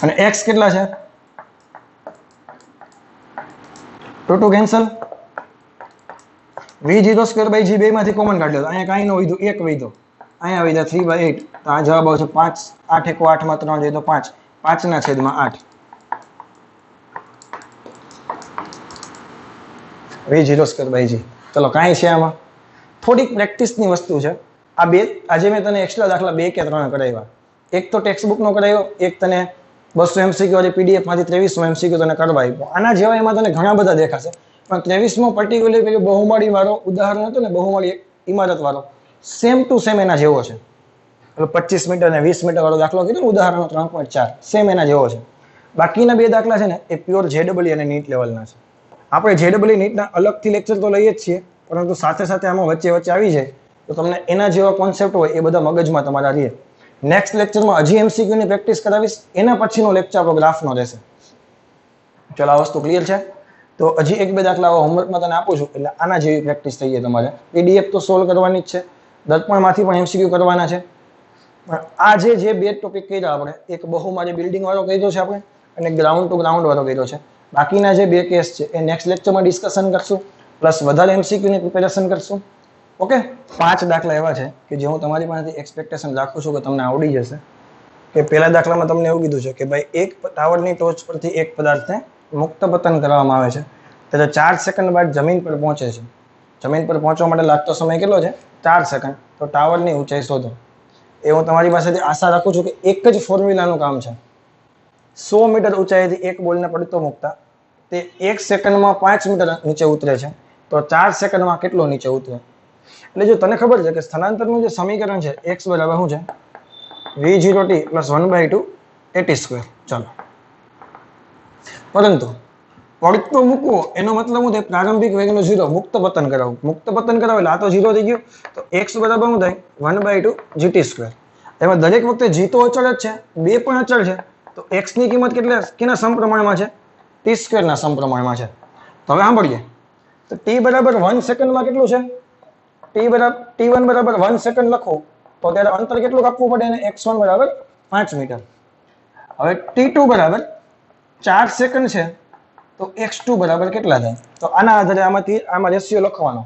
Speaker 1: અને x કેટલા છે? 2 કેન્સલ. v0²/g બેમાંથી કોમન કાઢ્યો તો અહીંયા કાંઈ ન વધ્યું, એક વધ્યો. અહીંયા વધ્યા 3/8. તો આ જવાબ આવશે 5. 8 × 8 માં 3 જાય તો 5. 5/8 v0²/g. ચલો કાંઈ છે આમાં થોડીક પ્રેક્ટિસની વસ્તુ છે. આ બે આજે મેં તને એક્સ્ટ્રા દાખલા 2 કે 3 કરાવ્યા. એક તો ટેક્સ્ટ બુકનો કરાવ્યો, એક તને 200 MCQ વાળી PDF માંથી 2300 MCQ તને કરવા આપ્યો. આના જેવા એમાં તને ઘણા બધા દેખાશે પણ 23મો પર્ટિક્યુલર પેલું બહુમાળી વાળો ઉદાહરણ હતું ને, બહુમાળી ઇમારત વાળો સેમ ટુ સેમ એના જેવો છે. પેલો 25 મીટર અને 20 મીટર વાળો દાખલો કીધો ઉદાહરણ 3.4 સેમ એના જેવો છે. બાકીના બે દાખલા છે ને એ પ્યોર JEE અને નીટ લેવલના છે. આપણે JEE નીટના અલગથી લેક્ચર તો લઈએ જ છીએ પરંતુ સાથે સાથે આમાં વચ્ચે આવી જાય તો તમને એના જેવા કોન્સેપ્ટ હોય એ બધા મગજમાં તમારા રહે. નેક્સ્ટ લેક્ચરમાં હજી MCQ ની પ્રેક્ટિસ કરાવીશ. એના પછીનો લેક્ચર આપણો ગ્રાફનો રહેશે. ચલો આ વસ્તુ ક્લિયર છે? તો હજી 1-2 દાખલા હોમવર્કમાં તને આપું છું એટલે આના જેવી પ્રેક્ટિસ થઈ જાય તમારે. PDF તો સોલ્વ કરવાની જ છે, દર્પણમાંથી પણ MCQ કરવાના છે. પણ આ જે 2 ટોપિક કર્યા આપણે, એક બહુમાળી બિલ્ડિંગ વાળો કર્યો છે આપણે અને ગ્રાઉન્ડ ટુ ગ્રાઉન્ડ વાળો કર્યો છે. બાકીના જે 2 કેસ છે એ નેક્સ્ટ લેક્ચરમાં ડિસ્કશન કરશું પ્લસ વધારે MCQ ની પ્રિપેરેશન કરશું. ઓકે. 5 દાખલા એવા છે કે જે હું તમારી પાસેથી એક્સપેક્ટેશન રાખું છું કે તમને આવડી જશે. કે પહેલા દાખલામાં તમને એવું કીધું છે કે ભાઈ એક ટાવરની ટોચ પરથી એક પદાર્થને મુક્ત પતન કરવામાં આવે છે ત્યારે 4 સેકન્ડ બાદ જમીન પર પહોંચે છે. જમીન પર પહોંચવા માટે લાગતો સમય કેટલો છે? 4 સેકન્ડ. તો ટાવરની ઊંચાઈ શોધો. એ હું તમારી પાસેથી આશા રાખું છું કે એક જ ફોર્મ્યુલાનું કામ છે. 100 મીટર ઊંચાઈથી એક બોલને પડતો મૂકતા તે 1 સેકન્ડમાં 5 મીટર નીચે ઉતરે છે તો 4 સેકન્ડમાં કેટલો નીચે ઉતરે? એટલે જો તને ખબર છે કે સ્થાનાંતરનું જે સમીકરણ છે x બરાબર શું છે? v0t + 1/2 at². ચાલો પરંતુ પડતો મૂકવો એનો મતલબ શું થાય? પ્રારંભિક વેગનો 0, મુક્ત પતન કરાવવું. મુક્ત પતન કરાવે એટલે આ તો 0 થઈ ગયો તો x બરાબર શું થાય? 1/2 gt². એમાં દરેક વખતે g તો અચળ જ છે, 2 પણ અચળ છે તો x ની કિંમત કેના સમપ્રમાણમાં છે? t² ના સમપ્રમાણમાં છે. તો હવે સાંભળીએ તો t બરાબર 1 સેકન્ડમાં કેટલું છે? t1 બરાબર 1 સેકન્ડ લખો તો ત્યારે અંતર કેટલું કાપવું પડે? x1 બરાબર 5 મીટર. હવે t2 બરાબર 4 સેકન્ડ છે તો x2 બરાબર કેટલા થાય? તો આના આધારે આમાં રેશિયો લખવાનો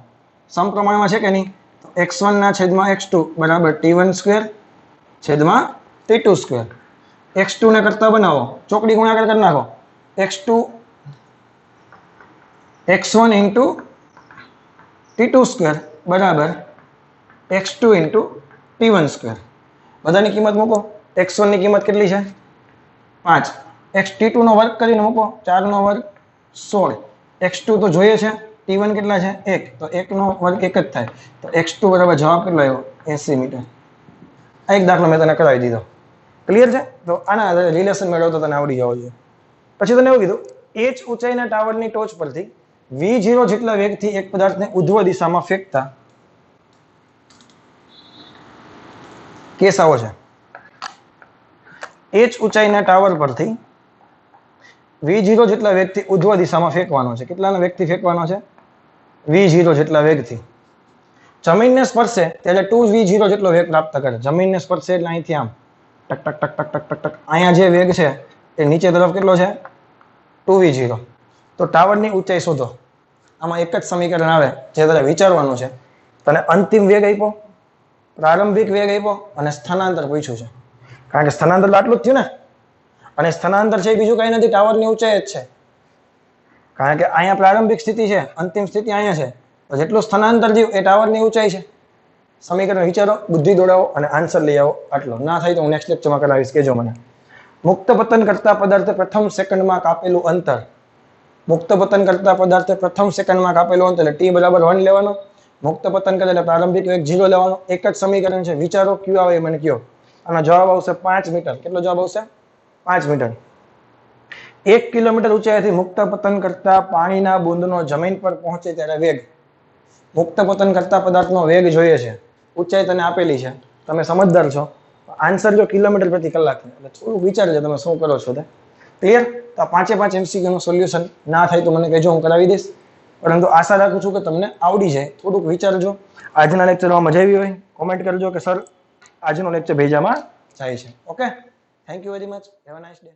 Speaker 1: સમપ્રમાણમાં છે કે નહીં? તો x1 ના છેદમાં x2 બરાબર t1 સ્ક્વેર છેદમાં t2 સ્ક્વેર. x2 ને કરતા બનાવો, ચોકડી ગુણાકાર કરી નાખો. x1 ઇન્ટુ t2 સ્ક્વેર બરાબર x2 ઇન્ટુ t1 સ્ક્વેર. બધાની કિંમત મૂકો. x1 ની કિંમત કેટલી છે? 5. t2 નો વર્ગ કરીને મૂકો, 4 નો વર્ગ 16. x2 તો જોઈએ છે, t1 કેટલા છે? 1. તો 1 નો વર્ગ 1 જ થાય. તો x2 બરાબર જવાબ કેટલો આવ્યો? 80 મીટર. આ એક દાખલો મેં તને કરાવી દીધો. ક્લિયર છે? તો આના આધારે રિલેશન મેળવતો તને આવડી જવો જોઈએ. પછી તને એવું કીધું h ઊંચાઈના ટાવરની ટોચ પરથી v0 જેટલા વેગથી એક પદાર્થને ઉધ્વ દિશામાં ફેંકતા કેસ આવો છે. h ઊંચાઈના ટાવર પરથી v0 જેટલા વેગથી ઉધ્વ દિશામાં ફેંકવાનો છે. કેટલાના વેગથી ફેંકવાનો છે? v0 જેટલા વેગથી. જમીનને સ્પર્શે ત્યારે 2v0 જેટલો વેગ પ્રાપ્ત કરે. જમીનને સ્પર્શે એટલે અહીંથી આમ ટક ટક ટક ટક ટક ટક ટક. અહીંયા જે વેગ છે એ નીચે તરફ કેટલો છે? 2v0. તો ટાવરની ઊંચાઈ શોધો. આમાં એક જ સમીકરણ આવે જે તારે વિચારવાનું છે. તને અંતિમ વેગ આપ્યો, પ્રારંભિક વેગ આપ્યો અને સ્થાનાંતર પૂછ્યું છે. કારણ કે સ્થાનાંતર તો આટલું જ થયું ને. અને સ્થાનાંતર છે બીજું કઈ નથી, ટાવરની ઊંચાઈ જ છે. કારણ કે અહીંયા પ્રારંભિક સ્થિતિ છે, અંતિમ સ્થિતિ અહીંયા છે. તો જેટલું સ્થાનાંતર થયું એ ટાવરની ઊંચાઈ છે. સમીકરણ વિચારો, બુદ્ધિ દોડાવો અને આન્સર લઈ આવો. આટલો ના થાય તો હું નેક્સ્ટ લેક્ચરમાં કરાવીશ, કહેજો મને. મુક્ત પતન કરતા પદાર્થે પ્રથમ સેકન્ડમાં કાપેલું અંતર. મુક્ત પતન કરતા પદાર્થે પ્રથમ સેકન્ડમાં કાપેલું અંતર એટલે t બરાબર 1 લેવાનો. મુક્ત પતન કરે એટલે પ્રારંભિક વેગ 0 લેવાનો. એક જ સમીકરણ છે, વિચારો કયું આવે મને કયો. આનો જવાબ આવશે 5 મીટર. કેટલો જવાબ આવશે? 5 મીટર. 1 કિલોમીટર ઊંચાઈથી મુક્ત પતન કરતા પાણીના બુંદનો જમીન પર પહોંચે ત્યારે વેગ. મુક્ત પતન કરતા પદાર્થનો વેગ જોઈએ છે, ઊંચાઈ તને આપેલી છે, તમે સમજદાર છો. આન્સર જો કિલોમીટર પ્રતિ કલાક, એટલે થોડું વિચારજો તમે શું કરો છો તે. ક્લિયર? તો આ 5 MCQ નું સોલ્યુશન ના થાય તો મને કહેજો, હું કરાવી દઈશ. પરંતુ આશા રાખું છું કે તમને આવડી જાય. થોડુંક વિચારજો. આજના લેક્ચરમાં મજા આવી હોય કોમેન્ટ કરજો કે સર આજનો લેક્ચર ભેજામાં જાય છે. Okay, thank you very much. Have a nice day.